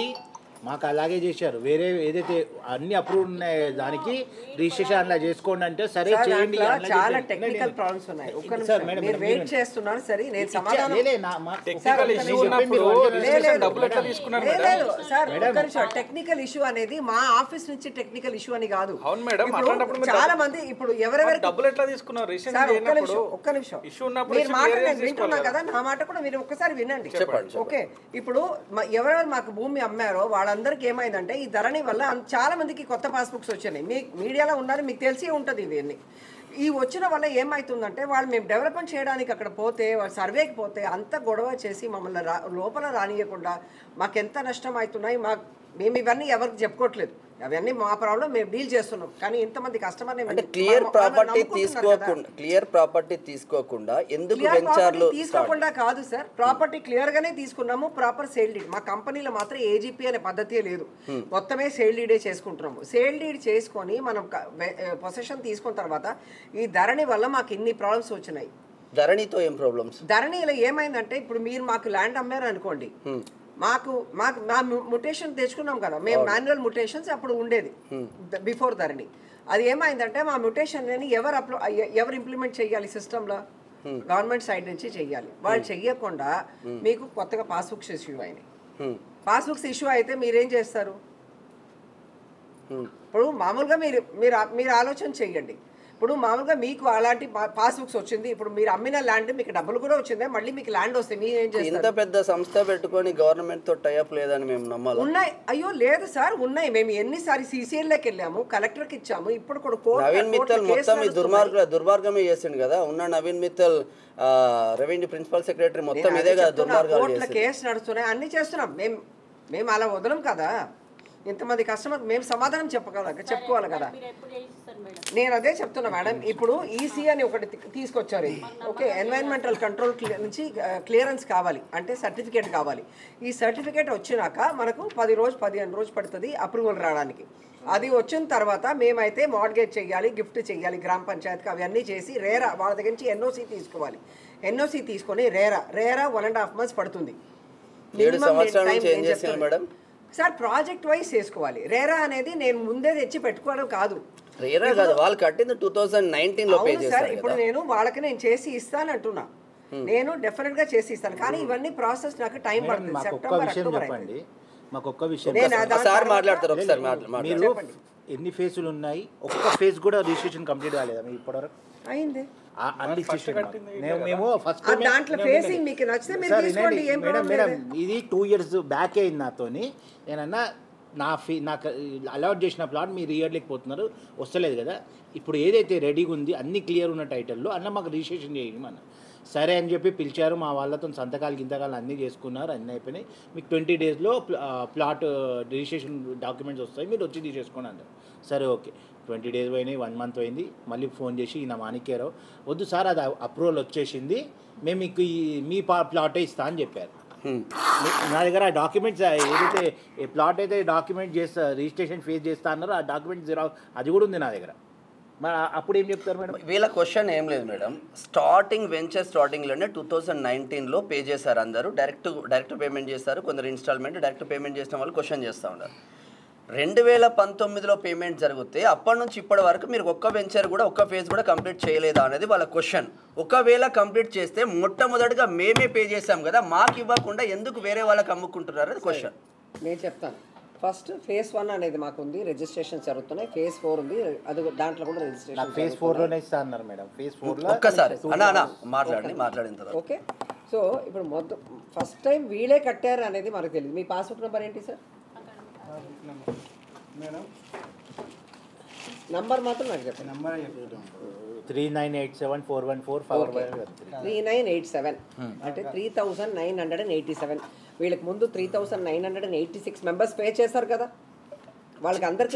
మాకు అలాగే చేశారు. వేరే ఏదైతే అన్ని అప్రూవ్ ఉన్నాయి దానికి రిజిస్ట్రేషన్ అలా చేసుకోండి అంటే సరే చేయండి. చాలా టెక్నికల్ ప్రాబ్లమ్స్ ఉన్నాయి. ఒక్క నిమిషం మీరు వెయిట్ చేస్తున్నారు. సరే నేను సమాధానం టెక్నికల్ ఇష్యూ అనేది మా ఆఫీస్ నుంచి టెక్నికల్ ఇష్యూ అని కాదు. చాలా మంది ఇప్పుడు ఎవరెవరు డబ్బులు ఎట్లా తీసుకున్నారు? ఒక్క నిమిషం మీరు మాట నేను వింటున్నా కదా, నా మాట కూడా మీరు ఒక్కసారి వినండి. ఓకే, ఇప్పుడు ఎవరెవరు మాకు భూమి అమ్మారో వాళ్ళందరికీ ఏమైందంటే ఈ ధరణి వల్ల చాలా మందికి కొత్త పాస్బుక్స్ వచ్చినాయి. మీ మీడియాలో ఉన్నారు, మీకు తెలిసి ఉంటుంది ఇవన్నీ. ఈ వచ్చిన వల్ల ఏమవుతుందంటే వాళ్ళు మేము డెవలప్మెంట్ చేయడానికి అక్కడ పోతే వాళ్ళు సర్వేకి పోతే అంత గొడవ చేసి మమ్మల్ని లోపల రానియకుండా మాకెంత నష్టం అవుతున్నాయి. మేము ఇవన్నీ ఎవరికి చెప్పుకోవట్లేదు, అవన్నీ మా ప్రాబ్లం, మేము డీల్ చేస్తున్నాం. కానీ ఇంతమంది కస్టమర్ క్లియర్ ప్రాపర్టీ తీసుకోకుండా ఎందుకు వెంచర్లు తీసుకోకుండా కాదు సార్, ప్రాపర్టీ క్లియర్ గానే తీసుకున్నాము. ప్రాపర్ సేల్ డీడ్ మా కంపెనీలో మాత్రం ఏజీపీ అనే పద్ధతి లేదు, మొత్తమే సేల్ డీడే చేసుకుంటున్నాము. సేల్ డీడ్ చేసుకొని మనం పొసెషన్ తీసుకున్న తర్వాత ఈ ధరణి వల్ల మాకు ఇన్ని ప్రాబ్లమ్స్ వచ్చినాయి. ధరణితో ఏం ప్రాబ్లమ్స్? ధరణిలో ఏమైందంటే ఇప్పుడు మీరు మాకు ల్యాండ్ అమ్మారు అనుకోండి, మాకు మా ముటేషన్ తెచ్చుకున్నాం కదా, మేము మాన్యువల్ ముటేషన్స్ అప్పుడు ఉండేది బిఫోర్ ధరణి. అది ఏమైందంటే మా ముటేషన్ ఎవరు ఇంప్లిమెంట్ చేయాలి సిస్టంలో? గవర్నమెంట్ సైడ్ నుంచి చెయ్యాలి. వాళ్ళు చెయ్యకుండా మీకు కొత్తగా పాస్బుక్స్ ఇష్యూ అయినాయి. పాస్బుక్స్ ఇష్యూ అయితే మీరేం చేస్తారు? ఇప్పుడు మామూలుగా మీరు ఆలోచన చెయ్యండి. ఇప్పుడు మామూలుగా మీకు అలాంటి పాస్బుక్స్ వచ్చింది, ఇప్పుడు మీరు అమ్మిన ల్యాండ్ మీకు డబ్బులు కూడా వచ్చింది, మళ్ళీ మీకు ల్యాండ్ వస్తే మీరు ఏం చేస్తారు? ఇంత పెద్ద సంస్థ పెట్టుకొని గవర్నమెంట్ తో టై అప్ లేదని మేము నమ్మాలి. ఉన్నాయి, అయ్యో లేదు సార్ ఉన్నాయి. మేము ఎన్నిసారి సీసీఎల్లోకి వెళ్ళాము, కలెక్టర్కి ఇచ్చాము. ఇప్పుడు కూడా నవీన్ మిత్తల్ మొత్తం ఈ దుర్మార్గమే చేసిండు కదా. ఉన్న Naveen Mittal revenue principal secretary మొత్తం ఇదే కదా దుర్మార్గాలు చేసిండు. కేసు నడుస్తున్నాయి, అన్ని చేస్తున్నాం. మేము అలా వదలం కదా. ఇంతమంది కస్టమర్ మేము సమాధానం చెప్పుకోవాలి కదా. నేను అదే చెప్తున్నా మేడం. ఇప్పుడు ఈసీ అని ఒకటి తీసుకొచ్చారు. ఓకే, ఎన్వైరన్మెంటల్ కంట్రోల్ నుంచి క్లియరెన్స్ కావాలి అంటే సర్టిఫికేట్ కావాలి. ఈ సర్టిఫికేట్ వచ్చినాక మనకు 15 రోజు పడుతుంది అప్రూవల్ రావడానికి. అది వచ్చిన తర్వాత మేమైతే మార్గేజ్ చేయాలి, గిఫ్ట్ చేయాలి గ్రామ పంచాయతీకి. అవన్నీ చేసి రేరా వాళ్ళ దగ్గర నుంచి ఎన్ఓసి తీసుకోవాలి. ఎన్ఓసి తీసుకొని రేరా 1.5 months పడుతుంది. 7 సంవత్సరాల నుంచి ఏం చేస్తున్నారు మేడం? సార్ ప్రాజెక్ట్ వైజ్ చేసుకోవాలి. రేరా అనేది నేను ముందే తెచ్చి పెట్టుకోవడం కాదు. రేరా కాదు, వాళ్ళు కట్టింది 2019 లో పే చేశారు. ఇప్పుడు నేను వాళ్ళకి నేను చేసి ఇస్తాను అంటున్నా, నేను డెఫినెట్ గా చేసి ఇస్తాను. కానీ ఇవన్నీ ప్రాసెస్ నాకు టైం పడుతుంది. సెప్టెంబర్ అక్టోబర్ చెప్పండి. మాకు ఒక్క విషయం సార్ మాట్లాడతారు ఒకసారి. మీరు ఎన్ని ఫేజులు ఉన్నాయి? ఒక్క ఫేజ్ కూడా రిజిస్ట్రేషన్ కంప్లీట్ కాలేదా మీ ఇప్పటివరకు? అయింది. మేము ఫస్ట్ దాంట్లో ఫేసింగ్ మీకు నచ్చితే మీరు తీసుకోండి, ఏం ప్రాబ్లం లేదు. ఇది 2 years బ్యాక్ అయింది నాతోని. నేనన్నా నాకు అలాట్ చేసిన ప్లాట్ మీరు ఇయర్లేకపోతున్నారు, వస్తలేదు కదా. ఇప్పుడు ఏదైతే రెడీగా ఉంది అన్ని క్లియర్ ఉన్న టైటిల్లో అన్న మాకు రిజిస్ట్రేషన్ చేయండి మన. సరే అని చెప్పి పిలిచారు. మా వాళ్ళతో సంతకాలు గింతకాలు అన్నీ చేసుకున్నారు, అన్నీ అయిపోయినాయి. మీకు 20 daysలో ప్లాట్ రిజిస్ట్రేషన్ డాక్యుమెంట్స్ వస్తాయి, మీరు వచ్చి తీసేసుకోండి అంటారు. సరే ఓకే, 20 days పోయినాయి, 1 month పోయింది. మళ్ళీ ఫోన్ చేసి ఈయన మాణిక్యరావు వద్దు సార్ అది అప్రూవల్ వచ్చేసింది, మేము మీకు మీ ప్లాటే ఇస్తా అని చెప్పారు. నా దగ్గర ఆ డాక్యుమెంట్స్ ఏదైతే ప్లాట్ అయితే డాక్యుమెంట్ చేస్తా రిజిస్ట్రేషన్ ఫేస్ చేస్తా అన్నారో ఆ డాక్యుమెంట్స్ అది కూడా ఉంది నా దగ్గర. మరి అప్పుడు ఏం చెప్తారు మేడం? వీళ్ళ క్వశ్చన్ ఏం లేదు మేడం. వెంచర్ స్టార్టింగ్లోనే 2019లో పే చేశారు అందరూ. డైరెక్ట్ పేమెంట్ చేస్తారు, కొందరు ఇన్స్టాల్మెంట్. డైరెక్ట్ పేమెంట్ చేసిన వాళ్ళు క్వశ్చన్ చేస్తూ ఉన్నారు. 2019లో పేమెంట్ జరిగితే అప్పటి నుంచి ఇప్పటి వరకు మీరు ఒక్క వెంచర్ కూడా ఒక్క ఫేజ్ కూడా కంప్లీట్ చేయలేదా అనేది వాళ్ళ క్వశ్చన్. ఒకవేళ కంప్లీట్ చేస్తే మొట్టమొదటిగా మేమే పే చేసాం కదా, మాకు ఇవ్వకుండా ఎందుకు వేరే వాళ్ళకి అమ్ముకుంటున్నారు అది క్వశ్చన్. నేను చెప్తాను. ఫస్ట్ phase 1 అనేది మాకు ఉంది, రిజిస్ట్రేషన్ జరుగుతున్నాయి. phase 4 ఉంది, అది దాంట్లో కూడా రిజిస్ట్రేషన్. phase 4లోనే ఇస్తా అన్నారు మేడం. phase 4లో ఒక్కసారి మాట్లాడిన తర్వాత ఓకే. సో ఇప్పుడు మొత్తం ఫస్ట్ టైం వీళ్ళే కట్టారు అనేది మనకు తెలియదు. మీ పాస్బుక్ నెంబర్ ఏంటి సార్? నంబర్ మాత్రం నాకు చెప్పండి. 39874145 3987 అంటే 3987. వీళ్ళకి ముందు 3986 మెంబర్స్ పే చేశారు కదా, వాళ్ళకి అందరికి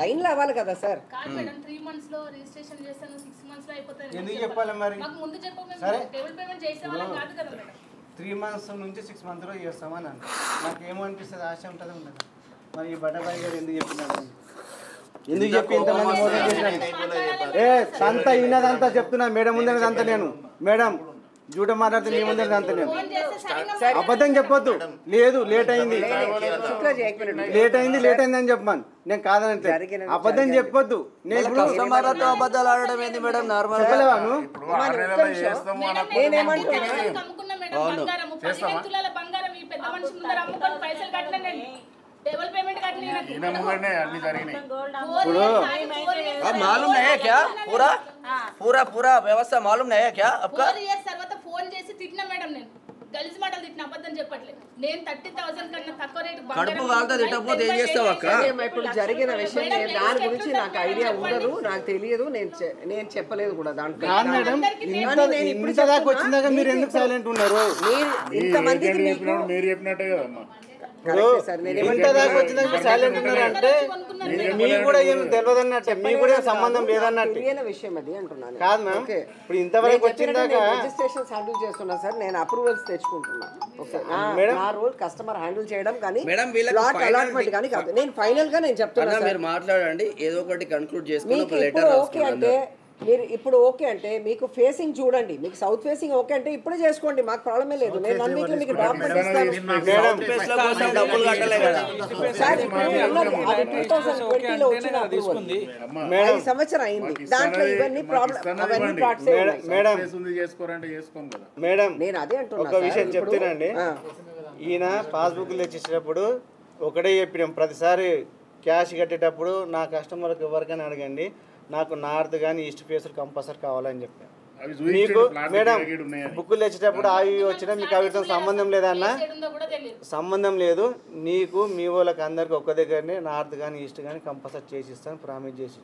లైన్లో అవ్వాలి కదా సార్. 3 months లో రిజిస్ట్రేషన్ చేస్తాను, 6 months లో అయిపోతుంది. ఎందుకు చెప్పాలి మరి? మాకు ముందు చెప్పండి, టేబుల్ పేమెంట్ చేసే వాళ్ళం కాదు కదా మేడం. 3 months నుంచి 6 monthsలో చేస్తామని అన్న నాకు ఏమనిపిస్తుంది, ఆశ ఉంటుంది ఉండదు. మరి ఈ బట్టబాయి గారు ఎందుకు చెప్పినాడు? ఎందుకు చెప్పి ఇంతమంది మోసం చేసినాడు? సంత ఇన్నదంతా చెప్తున్నా మేడం, ముందనేదంతా నేను మేడం జూట మాట్లాడితే మీ ముందే అంతే నేను అబద్ధం చెప్పొద్దు. లేదు లేట్ అయింది అని చెప్పాను. నేను కాదంటే అబద్ధం చెప్పొద్దు. నేను ఇప్పుడు కస్టమర్లతో అబద్ధాలు ఆడడం ఏంది మేడం? నార్మల్ చెప్పలేవాను. मालूम नहीं है क्या? पूरा पूरा पूरा व्यवस्था मालूम नहीं है क्या आपका? ఫోన్ చేసి తిట్టినా మేడం, నేను గలీజ్ మాటలు తిట్టిన, అబద్ధం చెప్పట్లేదు. నేను 30,000 కన్నా తక్కువ రేటు కడుపు కాలుతో తిట్టకపోతే ఏం చేస్తావు అక్క? ఇప్పుడు జరిగిన విషయం దాని గురించి నాకు ఐడియా ఉండదు, నాకు తెలియదు, నేను చెప్పలేదు కూడా దాంట్లో. మేడం ఇంత దాకా వచ్చిందాక మీరు ఎందుకు సైలెంట్ ఉన్నారు? ఇంతమందికి మీరు చెప్పినట్టే కదమ్మా. ఇంత దాకా వచ్చిందాక సైలెంట్ ఉన్నారు అంటే మీకు కూడా ఏం తెలియదు అన్నట్టే, మీకు కూడా సంబంధం లేదన్నట్టు విషయం అది అంటున్నాను. కాదు మ్యామ్, ఇప్పుడు ఇంతవరకు వచ్చిందాక రిజిస్ట్రేషన్ హ్యాండిల్ చేస్తున్నా సార్, నేను అప్రూవల్స్ తెచ్చుకుంటున్నా. నా రోల్ కస్టమర్ హ్యాండిల్ చేయడం కానీ ప్లాట్ అలాట్మెంట్ కానీ కాదు. నేను ఫైనల్ గా నేను చెప్తున్నా, మీరు మాట్లాడండి, ఏదో ఒకటి కన్క్లూడ్ చేసుకొని ఒక ఇప్పుడు లెటర్ ఓకే అంటే మీరు ఇప్పుడు ఓకే అంటే మీకు ఫేసింగ్ చూడండి, మీకు సౌత్ ఫేసింగ్ ఓకే అంటే ఇప్పుడే చేసుకోండి, మాకు ప్రాబ్లమే లేదు. నేను 1 వీక్ లో మీకు డాక్యుమెంట్ ఇస్తాను. డబ్బులు కట్టలే కదా సార్, ఇప్పుడు అది 2020లో వచ్చిన అప్రూవల్ 5 సంవత్సరం అయింది. దాంట్లో ఇవన్నీ ప్రాబ్లం అవన్నీ ప్లాట్స్ మేడం చేసుకోరంటే చేసుకోం కదా మేడం. నేను అదే అంటున్నా. ఒక విషయం చెప్తానండి, ఈయన పాస్బుక్లు తెచ్చినప్పుడు ఒకటే చెప్పినాం, ప్రతిసారి క్యాష్ కట్టేటప్పుడు నా కస్టమర్కి ఎవరికైనా అడగండి, నాకు నార్త్ కానీ ఈస్ట్ ఫేసులు కంపల్సరీ కావాలని చెప్పాను. మీకు మేడం బుక్కులు తెచ్చేటప్పుడు అవి వచ్చినా మీకు అవితో సంబంధం లేదన్న, సంబంధం లేదు. నీకు మీ వాళ్ళకి అందరికి ఒక్క దగ్గరనే నార్త్ కానీ ఈస్ట్ కానీ కంపల్సరీ చేసి ఇస్తాను ప్రామిస్ చేసి.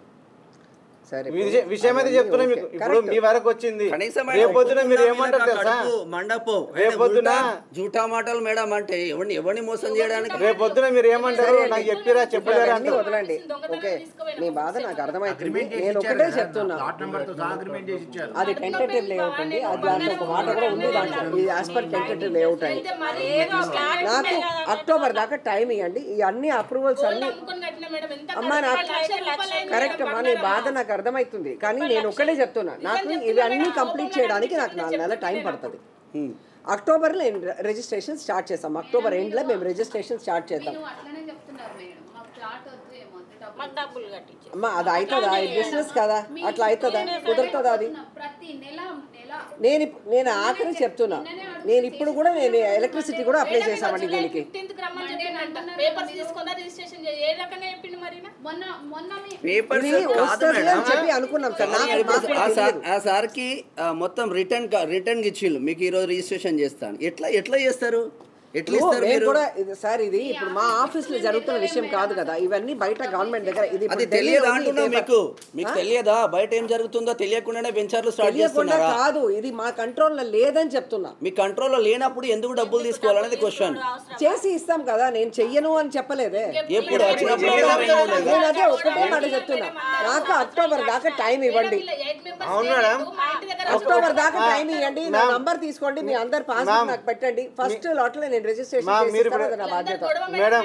విషయం అయితే చెప్తున్నా మీకు, ఇప్పుడు మీ వరకు వచ్చింది. రేపొద్దున మీరు ఏమంటారు తెలుసా? మండపం రేపొద్దున జూటా మాటలు మేడం అంటే ఎవరిని మోసం చేయడానికి. రేపొద్దున మీరు ఏమంటారు? నాకు చెప్పిరా చెప్పలేరా అంటే వదలండి. ఓకే, మీ బాధ నాకు అర్థమవుతుంది. నేను ఒకటే చెప్తున్నా, అది టెంటేటివ్ లేఅవుట్ అండి, అది దాంట్లో ఒక మాట కూడా ఉంది, దాంట్లో ఇది యాజ్ పర్ టెంటేటివ్ లేఅవుట్ అండి. నాకు అక్టోబర్ దాకా టైం ఇవ్వండి, ఈ అన్ని అప్రూవల్స్ అన్ని. అమ్మా నాకు కరెక్ట్ అమ్మా, నీ బాధ నాకు అర్థమవుతుంది, కానీ నేను ఒకటే చెప్తున్నా, నాకు ఇవి అన్ని కంప్లీట్ చేయడానికి నాకు 4 నెలల టైం పడుతుంది. అక్టోబర్లో నేను రిజిస్ట్రేషన్ స్టార్ట్ చేస్తాం, అక్టోబర్ ఎండ్లో మేము రిజిస్ట్రేషన్ స్టార్ట్ చేద్దాం. అమ్మా అది అవుతుందా? బిజినెస్ కదా, అట్లా అవుతుందా? కుదురుతుందా? అది నేను ఆఖరి చెప్తున్నా, నేను ఇప్పుడు కూడా నేను ఎలక్ట్రిసిటీ కూడా అప్లై చేసామండి దీనికి. చెప్పి అనుకున్నాం సార్. ఆ సార్కి మొత్తం రిటర్న్ ఇచ్చిళ్ళు, మీకు ఈరోజు రిజిస్ట్రేషన్ చేస్తాను. ఎట్లా చేస్తారు? సార్ ఇది ఇప్పుడు మా ఆఫీస్ లో జరుగుతున్న విషయం కాదు కదా, ఇవన్నీ బయట గవర్నమెంట్ దగ్గర. ఇది తెలియదా అంటున్నా, మీకు తెలియదా బయట ఏం జరుగుతుందో? తెలియకుండానే వెంచర్లు స్టార్ట్ చేస్తున్నారా? కాదు, ఇది మా కంట్రోల్ లో లేదని చెప్తున్నా. మీ కంట్రోల్ లో లేనప్పుడు ఎందుకు డబ్బులు తీసుకోవాలనేది క్వశ్చన్. చేసి ఇస్తాం కదా, నేను చెయ్యను అని చెప్పలేదే. ఎప్పుడు నేను అదే ఒకటే మాట చెప్తున్నా, నాకు అక్టోబర్ దాకా టైం ఇవ్వండి. అవును మేడం, అక్టోబర్ దాకా టైం ఇవ్వండి, నా నంబర్ తీసుకోండి, మీ అందరు పాస్బుక్ నాకు పెట్టండి. ఫస్ట్ లాట్ లో నేను రిజిస్ట్రేషన్ నా బాధ్యత. మేడం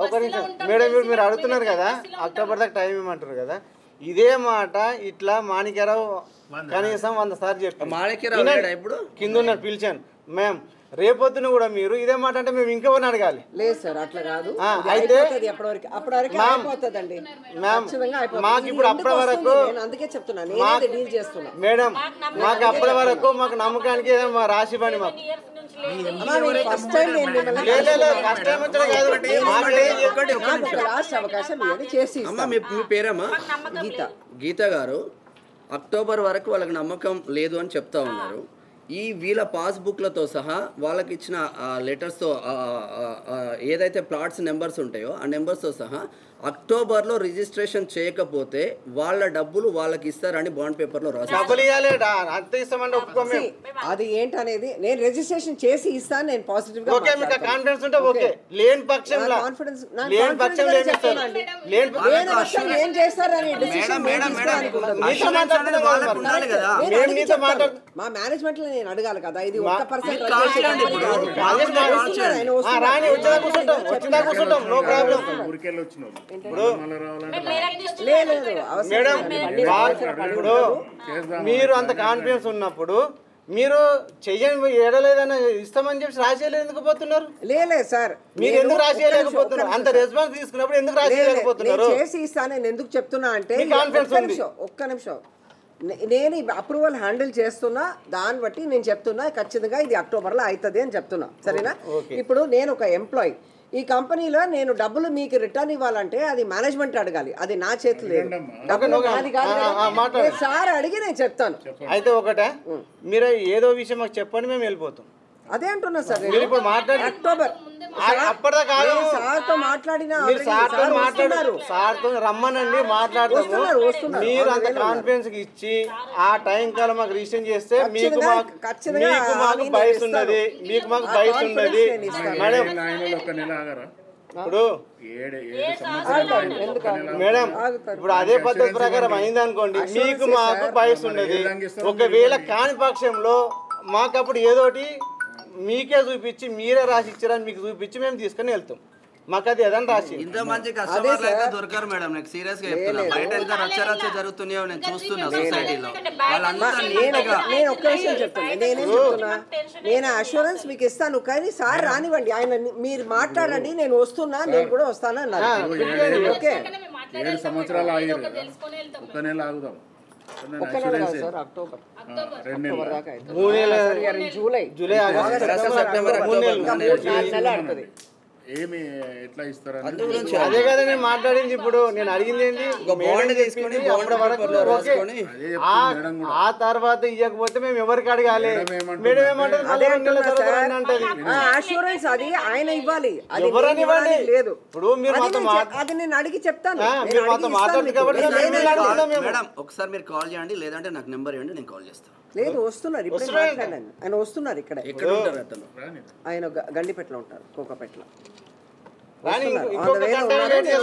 ఒక నిమిషం మేడం, మీరు అడుగుతున్నారు కదా అక్టోబర్ దాకా టైం ఇవ్వమంటారు కదా, ఇదే మాట ఇట్లా మాణిక్యరావు కనీసం 100 సార్లు చెప్పాను. ఇప్పుడు కింద ఉన్నారు పిలిచాను. మ్యామ్ రేపొద్దున కూడా మీరు ఇదే మాట అంటే మేము ఇంకెవరిని అడగాలి? లేదు సార్, అట్లా కాదు. అయితే అయిపోతుందండి మాకు ఇప్పుడు అప్పటి వరకు, అందుకే చెప్తున్నా, డీల్ చేస్తున్నా మేడం మాకు అప్పటి వరకు మాకు నమ్మకానికి రాసి పని మాకు ఫస్ట్ టైం లాస్ట్ అవకాశం చేసి. మీ పేరమ్మా? గీత గారు అక్టోబర్ వరకు వాళ్ళకి నమ్మకం లేదు అని చెప్తా ఉన్నారు. ఈ వీళ్ళ పాస్బుక్లతో సహా వాళ్ళకి ఇచ్చిన లెటర్స్తో ఏదైతే ప్లాట్స్ నెంబర్స్ ఉంటాయో ఆ నెంబర్స్తో సహా అక్టోబర్లో రిజిస్ట్రేషన్ చేయకపోతే వాళ్ళ డబ్బులు వాళ్ళకి ఇస్తారని బాండ్ పేపర్లో రాశారు. అది ఏంటనేది నేను రిజిస్ట్రేషన్ చేసి ఇస్తాను, నేను పాజిటివ్ గా కాన్ఫిడెన్స్ ఉంటే ఓకే. లేని పక్షంలో ఏం చేస్తారని మా మేనేజ్మెంట్ లో నేను అడగాలి కదా, ఇది 1% మీరు అంత కాన్ఫిడెన్స్ ఉన్నప్పుడు మీరు చెయ్యని ఏడలేదని ఇస్తామని చెప్పి రాసేయలేదు ఎందుకు పోతున్నారు? లేదు సార్, మీరు ఎందుకు రాసేయలేకపోతున్నారు? అంత రెస్పాన్స్ తీసుకున్నప్పుడు ఎందుకు రాసేయలేకపోతున్నారు? చేసి ఇస్తాను. నేను ఎందుకు చెప్తున్నా అంటే ఒక్క నిమిషం నేను అప్రూవల్ హ్యాండిల్ చేస్తున్నా, దాన్ని బట్టి నేను చెప్తున్నా ఖచ్చితంగా ఇది అక్టోబర్లో అవుతుంది అని చెప్తున్నా, సరేనా? ఇప్పుడు నేను ఒక ఎంప్లాయీ, ఈ కంపెనీలో నేను డబ్బులు మీకు రిటర్న్ ఇవ్వాలంటే అది మేనేజ్మెంట్ అడగాలి, అది నా చేతిలో లేదు. డబ్బులు నాది కాదు, సార్ అడిగి నేను చెప్తాను. అయితే ఒకటే, మీరు ఏదో విషయం మాకు చెప్పండి, మేము వెళ్ళిపోతాం. అదే అంటున్నా సార్, ఇప్పుడు మాట్లాడి అక్టోబర్ అప్పటిదాకా సార్తో మాట్లాడినా సార్తో రమ్మనండి, మాట్లాడతాము. మీరు అంత కాన్ఫిడెన్స్ ఇచ్చి ఆ టైం కాలం మాకు రిజిస్టర్ చేస్తే మీకు మాకు బయస్ ఉన్నది, మీకు మాకు బయస్ ఉన్నది మేడం. ఇప్పుడు మేడం ఇప్పుడు అదే పద్ధతి ప్రకారం అయింది అనుకోండి, మీకు మాకు బయస్ ఉన్నది. ఒకవేళ కాని పక్షంలో మాకు అప్పుడు ఏదోటి మీకే చూపించి మీరే రాసి ఇచ్చారని మీకు చూపించి మేము తీసుకుని వెళ్తాం. మాకు అది ఏదైనా రాసి ఇంత మంచి కస్టమర్లు అయితే దొరకరు మేడం. నాకు సీరియస్ గా చెప్తున్నా, బయట ఎంత రచ్చరచ్చ జరుగుతున్నాయో నేను చూస్తున్నా సొసైటీలో. నేను ఒక్క విషయం చెప్తున్నా, నేనేం చెప్తున్నా, నేను అష్యూరెన్స్ మీకు ఇస్తాను, కానీ సార్ రానివ్వండి, ఆయన మీరు మాట్లాడండి, నేను వస్తున్నా, నేను కూడా వస్తాను అన్నారు. ఓకే 7 సంవత్సరాలు ఆగారు, ఒక్క నెల ఆగుదాం. ఒక్క నెల కాదు సార్, అక్టోబర్ 2 నెలలు దాకా అవుతుంది. జూలై ఆగస్ట్ సెప్టెంబర్ 4 నెలలు అవుతుంది. ఏమి ఎట్లా ఇస్తారని అదే కదా నేను మాట్లాడింది. ఇప్పుడు నేను అడిగింది ఏంటి, ఆ తర్వాత ఇవ్వకపోతే మేము ఎవరికి అడగాలి? మేడం ఏమంటారు? అష్యూరెన్స్ అది ఆయన ఇవ్వాలి, ఎవరని ఇవ్వాలి లేదు. ఇప్పుడు మీరు అది నేను అడిగి చెప్తాను. మేడం ఒకసారి మీరు కాల్ చేయండి, లేదంటే నాకు నెంబర్ ఇవ్వండి, నేను కాల్ చేస్తాను. లేదు, వస్తున్నారు ఇప్పుడే మాట్లాడాను, ఆయన వస్తున్నారు. ఇక్కడ ఆయన గండిపెట్లో ఉంటారు, కోకపెట్లో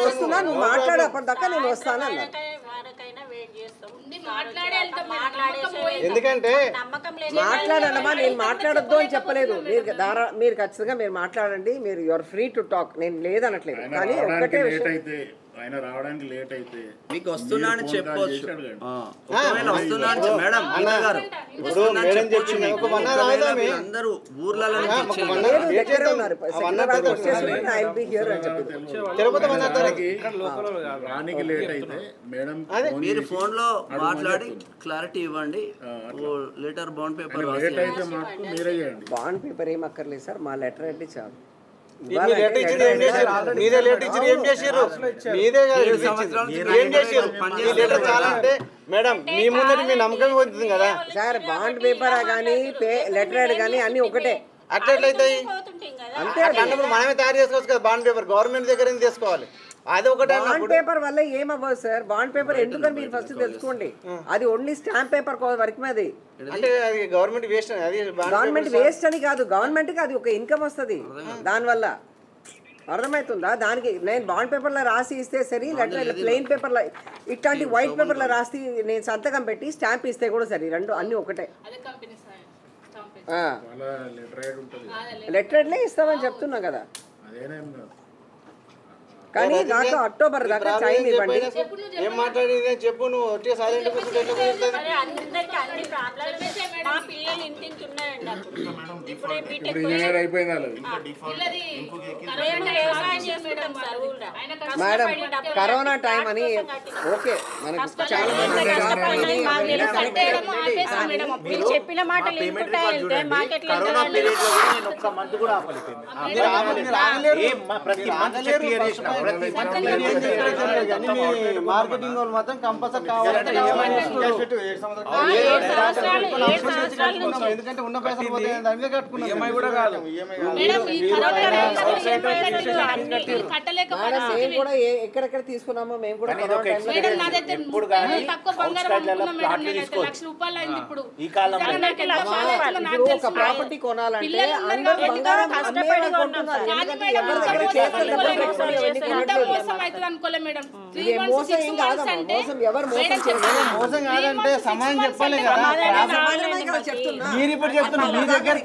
వస్తున్నా, నువ్వు మాట్లాడే అప్పటిదాకా నేను వస్తాను అన్నారు. ఎందుకంటే మాట్లాడమ్మా, నేను మాట్లాడొద్దు అని చెప్పలేదు. మీరు ఖచ్చితంగా మీరు మాట్లాడండి, మీరు యువర్ ఫ్రీ టు టాక్, నేను లేదనట్లేదు. కానీ ఒక్కటే ఆయన రావడానికి లేట్ అయితే మీకు వస్తున్నా అని చెప్పొచ్చు. మేడం అందరూ ఊర్లలో రానికి లేట్ అయితే మేడం మీరు ఫోన్ లో మాట్లాడి క్లారిటీ ఇవ్వండి. Letter bond paper bond paper ఏం అక్కర్లేదు సార్, మా లెటర్ అంటే చాలు. మేడం మీ ముందర మీ నమ్మకం పోతుంది కదా సార్, బాండ్ పేపర్ కానీ లెటర్ కానీ అన్ని ఒకటే. అట్లయితాయి అంతే, అన్నప్పుడు మనమే తయారు చేసుకోవచ్చు కదా. బాండ్ పేపర్ గవర్నమెంట్ దగ్గర తీసుకోవాలి. అది ఒకటే. బాండ్ పేపర్ వల్ల ఏమవ్వదు సార్, బాండ్ పేపర్ ఎందుకని మీరు ఫస్ట్ తెలుసుకోండి. అది ఓన్లీ స్టాంప్ పేపర్ వరకు అది, అంటే అది గవర్నమెంట్ వేస్ట్. అది గవర్నమెంట్ వేస్ట్ అని కాదు, గవర్నమెంట్ కి అది ఒక ఇన్కమ్ వస్తుంది దానివల్ల. అర్థమవుతుందా? దానికి నేను బాండ్ పేపర్లో రాసి ఇస్తే సరే, లెటర్ ప్లెయిన్ పేపర్లో ఇట్లాంటి వైట్ పేపర్లో రాసి నేను సంతకం పెట్టి స్టాంప్ ఇస్తే కూడా సరే, రెండు అన్ని ఒకటే. లెటర్లే ఇస్తామని చెప్తున్నా కదా. కానీ నాకు అక్టోబర్ దాకా టైం ఇవ్వండి. ఏం మాట్లాడింది చెప్పు. నువ్వు వచ్చే సైలెంట్ మేడం కరోనా టైం అని ఓకే, మనకు చాలా చెప్పిన మాట మార్కెటింగ్ వాళ్ళు మాత్రం కంపల్సరీ కావాలి. ఎందుకంటే ఉన్న పైసలు పోతే దానికే కట్టుకున్నాం. కూడా ఎక్కడెక్కడ తీసుకున్నామో మేము కూడా ఒక ప్రాపర్టీ కొనాలంటే అందరూ బంగారం కొంటున్నారు. మోసం కాదంటే సమానం చెప్పాలి కదా. మీరు ఇప్పుడు చెప్తున్నారు మీ దగ్గర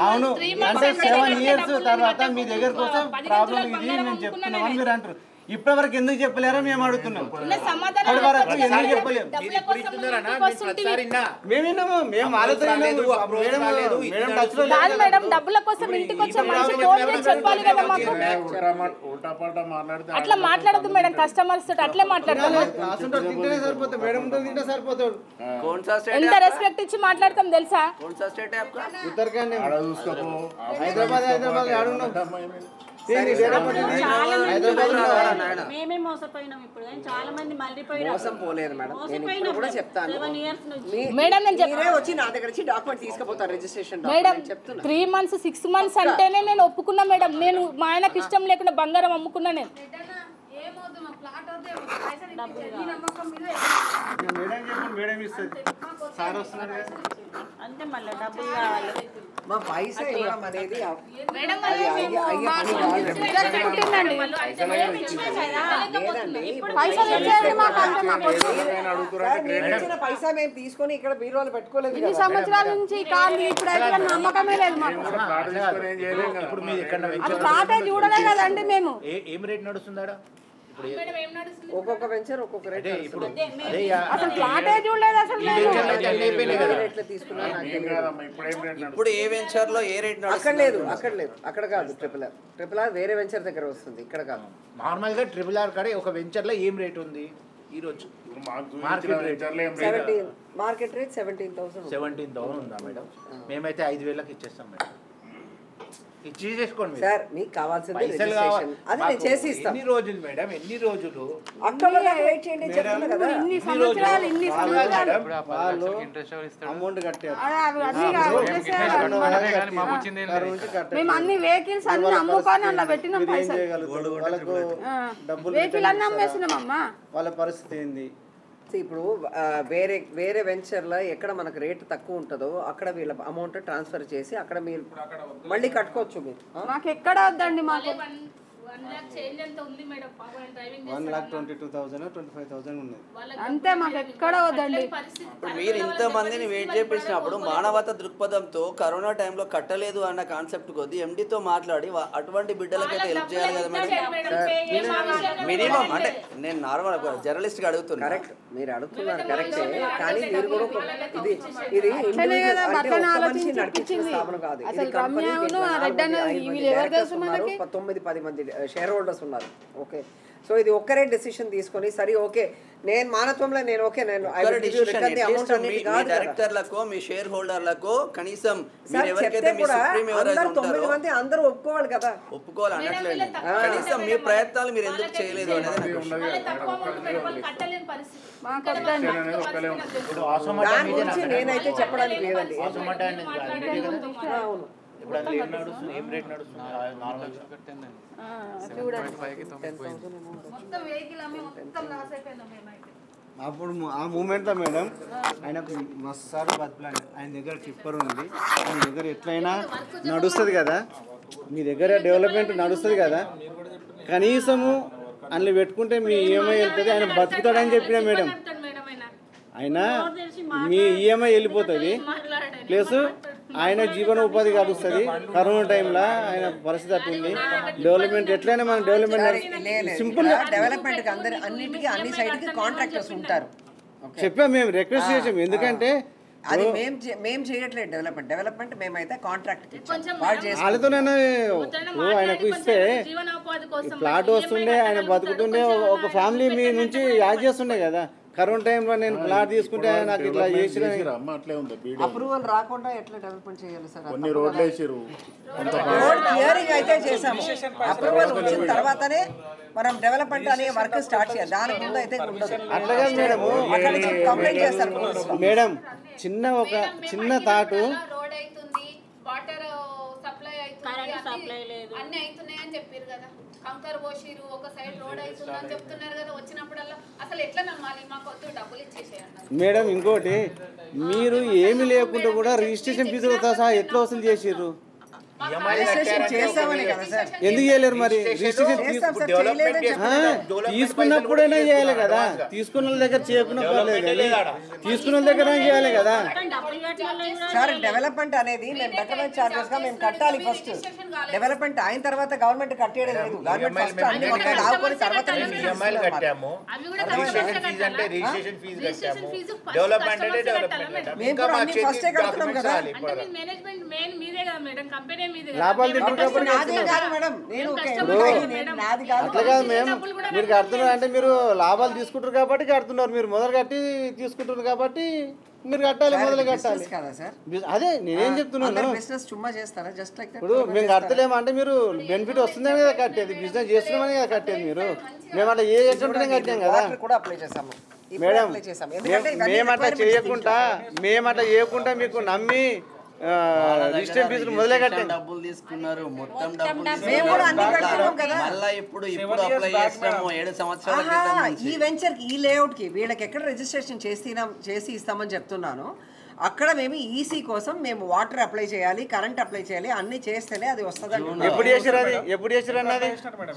అవును అంటే 7 years తర్వాత మీ దగ్గరకు వస్తే ప్రాబ్లం ఇది నేను చెప్తున్నామని మీరు అంటారు. ఇప్పటి వరకు ఎందుకు చెప్పలేరో మేము అడుగుతున్నాం. సమాధానం ఇప్పటి వరకు ఎందుకు చెప్పలేము? మేము విన్నాము, మేము వాళ్ళతో మేడం డబ్బుల కోసం ఇంటికి వచ్చే మనిషి ఫోన్ చేసి చెప్పాలి కదా మాకు. అట్లా మాట్లాడద్దు మేడం, కస్టమర్స్ తోటి అట్లే మాట్లాడతారు. తింటేనే సరిపోతుంది, మేడం తింటే సరిపోతాడు. ఎంత రెస్పెక్ట్ ఇచ్చి మాట్లాడతాం తెలుసా? ఉత్తరాఖండ్ హైదరాబాద్ ఆడున్నాం. మేమే మోసపోయినాం ఇప్పుడు, కానీ చాలా మంది మళ్ళీపోయినాం. మోసం పోలేదు మేడం, నేను ఇప్పుడు కూడా చెప్తాను. మేడం మీరే వచ్చి నా దగ్గర నుంచి డాక్యుమెంట్ తీసుకుపోతారు, రిజిస్ట్రేషన్ మేడం. 3 months 6 months అంటేనే నేను ఒప్పుకున్నా మేడం. నేను మా ఆయనకి ఇష్టం లేకుండా బంగారం అమ్ముకున్నా నేను. మేడం ఇస్తుంది, సార్ వస్తున్నారు అంతే, మళ్ళీ డబ్బులు కావాలి. మా పైసా ఇవ్వడం అనేది పైసా మేము తీసుకొని ఇక్కడ బీరువాలు పెట్టుకోలేదు. 2 సంవత్సరాల నుంచి కాదు, ఇప్పుడైతే నమ్మకమే లేదు మాకు. ఫ్లాటే చూడలే కదండి మేము. ఏం రేట్ నడుస్తుందా? ఒక్కొక్క వెంచర్ ఒక్కొక్క రేట్. అసలు ఫ్లాటే చూడలేదు అసలు. ఇప్పుడు ఏ వెంచర్ లో ఏ రేట్ అక్కడ లేదు, అక్కడ కాదు. ట్రిపుల్ ఆర్ వేరే వెంచర్ దగ్గర వస్తుంది, ఇక్కడ కాదు. నార్మల్ గా ట్రిపుల్ ఆర్ కాడ ఒక వెంచర్ లో ఏం రేట్ ఉంది ఈ రోజు? మార్కెట్ రేట్ 17,000 ఉందా మేడం? మేమైతే 5,000కి ఇచ్చేస్తాం మేడం. ఇచ్చేసుకోండి సార్, మీకు కావాల్సింది రిజిస్ట్రేషన్, అది నేను చేసి ఇస్తాను. ఎన్ని రోజులు మేడం? ఎన్ని రోజులు? అక్టోబర్ దాకా వెయిట్ చేయండి చెప్తున్నా కదా. ఇన్ని సంవత్సరాలు అమౌంట్ కట్టారు. మేము అన్ని వెహికల్స్ అన్ని అమ్ముకొని అలా పెట్టినాం పైసలు. వాళ్ళకు డబ్బులు వెహికల్ అన్ని అమ్మేసినాం అమ్మా. వాళ్ళ పరిస్థితి ఏంది? ఇప్పుడు వేరే వెంచర్లో ఎక్కడ మనకు రేట్ తక్కువ ఉంటుందో అక్కడ వీళ్ళ అమౌంట్ ట్రాన్స్ఫర్ చేసి అక్కడ మీరు మళ్ళీ కట్టుకోవచ్చు. మీరు మాకు ఎక్కడ వద్దండి, మాకు 1,22,000 25,000 ఉంది అంతే, మాకు ఎక్కడ వద్దండి. మీరు ఇంతమందిని వెయిట్ చేపించినప్పుడు మానవత దృక్పథంతో కరోనా టైంలో కట్టలేదు అన్న కాన్సెప్ట్ కొద్ది ఎండితో మాట్లాడి అటువంటి బిడ్డలకైతే హెల్ప్ చేయాలి కదా మేడం. మినిమం అంటే నేను నార్మల్ జర్నలిస్ట్ గా అడుగుతున్నా. కరెక్ట్, మీరు అడుగుతున్నారు కరెక్టే, కానీ మీరు కూడా ఇది నడిపించిన స్థాపన కాదు. ఇది కంపెనీ 9-10 మంది షేర్ హోల్డర్స్ ఉన్నారు. ఓకే, సో ఇది ఒక్కరే డెసిషన్ తీసుకొని సరే ఓకే నేను మానత్వంలో నేను ఓకే నేను డైరెక్టర్లకు మీ షేర్ హోల్డర్లకు కనీసం 9 మంది అందరూ ఒప్పుకోవాలి కదా. ఒప్పుకోవాలి అనట్లేదు, కనీసం మీ ప్రయత్నాలు మీరు ఎందుకు చేయలేదు అనేది దాని గురించి నేనైతే చెప్పడానికి లేదండి. అప్పుడు ఆ మూమెంట్లో మేడం ఆయనకు మస్తు బతుకులాండి. ఆయన దగ్గర టిప్పర్ ఉంది, ఆయన దగ్గర ఎట్లయినా నడుస్తుంది కదా, మీ దగ్గర డెవలప్మెంట్ నడుస్తుంది కదా, కనీసము అందులో పెట్టుకుంటే మీ ఈఎంఐ వెళ్తుంది, ఆయన బతుకుతాడని చెప్పిన మేడం. ఆయన మీ ఈఎంఐ వెళ్ళిపోతుంది, ప్లస్ ఆయన జీవన ఉపాధి కలుస్తుంది. కరోనా టైంలో ఆయన పరిస్థితి అట్టుంది. డెవలప్మెంట్ ఎట్లయినా మన డెవలప్మెంట్ సింపుల్ డెవలప్మెంట్ అన్నిటికీ అన్ని సైడ్కి కాంట్రాక్టర్స్ ఉంటారు. చెప్పాం, మేము రిక్వెస్ట్ చేసాం. ఎందుకంటే అది మేము చేయట్లేదు డెవలప్మెంట్ మేమైతే కాంట్రాక్ట్ వాళ్ళతోనైనా ఆయనకు ఇస్తే ప్లాట్ వస్తుండే, ఆయన బతుకుతుండే, ఒక ఫ్యామిలీ మీ నుంచి యాడ్ చేస్తుండే కదా. కరోనా టైంలో నేను ప్లాట్ తీసుకుంటే నాకు ఇట్లా చేసిన అప్రూవల్ రాకుండా ఎట్లా డెవలప్మెంట్ చేయాలి సార్? కొన్ని రోడ్లు వేసారు, రోడ్ క్లియరింగ్ అయితే చేసాము. అప్రూవల్ వచ్చిన తర్వాతనే మనం డెవలప్మెంట్ అనే వర్క్ స్టార్ట్ చేయాలి. దాని ముందు అయితే అట్లాగే మేడం. కంప్లైంట్ చేస్తారు మేడం, చిన్న తాటు వాటర్ సప్లై అవుతుంది, అన్ని అవుతున్నాయి అని చెప్పారు కదా. కంకర్ పోసిరు, ఒక సైడ్ రోడ్ అవుతుంది అని చెప్తున్నారు కదా. వచ్చినప్పుడల్లా అసలు ఎట్లా నమ్మాలి? మాకు వద్దు, డబ్బులు ఇచ్చేసేయండి మేడం. ఇంకోటి, మీరు ఏమి లేకుండా కూడా రిజిస్ట్రేషన్ ఫీజులతో సహా ఎట్లా వసూలు చేసిర్రు? చేస్తామని కదా సార్. ఎందుకు చేయలేరు మరి? తీసుకున్నప్పుడైనా చేయాలి కదా. తీసుకున్న వాళ్ళ దగ్గర చేయకుండా పర్లేదు, తీసుకున్న వాళ్ళ దగ్గర చేయాలి కదా సార్. డెవలప్మెంట్ అనేది మేము బెటర్మెంట్ చార్జెస్ గా మేము కట్టాలి ఫస్ట్. డెవలప్మెంట్ అయిన తర్వాత గవర్నమెంట్ కట్టేయడం లేదు. గవర్నమెంట్ ఫస్ట్ అన్ని మొత్తం ఆపుకొని తర్వాత కట్టాము. రిజిస్ట్రేషన్ ఫీజు కట్టాము. డెవలప్మెంట్ అంటే డెవలప్మెంట్. మేము కూడా అన్ని ఫస్టే కడుతున్నాం కదా. మేనేజ్మెంట్ మెయిన్ మీదే కదా మేడం, కంపెనీ మీదే. లాభాలు తింటున్నప్పుడు నాది కాదు మేడం, నేను నాది కాదు. అట్లా కాదు మేము. మీరు కడుతున్నారు అంటే మీరు లాభాలు తీసుకుంటారు కాబట్టి కడుతున్నారు. మీరు మొదలు కట్టి తీసుకుంటున్నారు కాబట్టి మీరు కట్టాలి, మొదలు కట్టాలి కదా సార్. అదే నేనేం చెప్తున్నాను. బిజినెస్ చుమ్మా చేస్తారా జస్ట్ లైక్ ఇప్పుడు మేము కడతలేము అంటే మీరు బెనిఫిట్ వస్తుందని కదా కట్టేది. బిజినెస్ చేస్తున్నామని కదా కట్టేది. మీరు మేము అట్లా ఏ ఉంటేనే కట్టాం కదా కూడా అప్లై చేసాము మేడం. మేమట్లా చేయకుండా మీకు నమ్మి రిజిస్ట్రేషన్ ఫీజులు మొదలే కట్టాం. డబ్బులు తీసుకున్నారు, మొత్తం డబ్బులు మళ్ళీ ఇప్పుడు అప్లై చేస్తాము 7 సంవత్సరాల ఈ వెంచర్ కి, ఈ లేఅవుట్ కి వీళ్ళకి ఎక్కడ రిజిస్ట్రేషన్ చేసి ఇస్తామని చెప్తున్నాను. అక్కడ మేము ఈసీ కోసం మేము వాటర్ అప్లై చేయాలి, కరెంట్ అప్లై చేయాలి, అన్ని చేస్తేనే అది వస్తుంది. ఎప్పుడు చేశారు అది? ఎప్పుడు చేశారు అన్నది?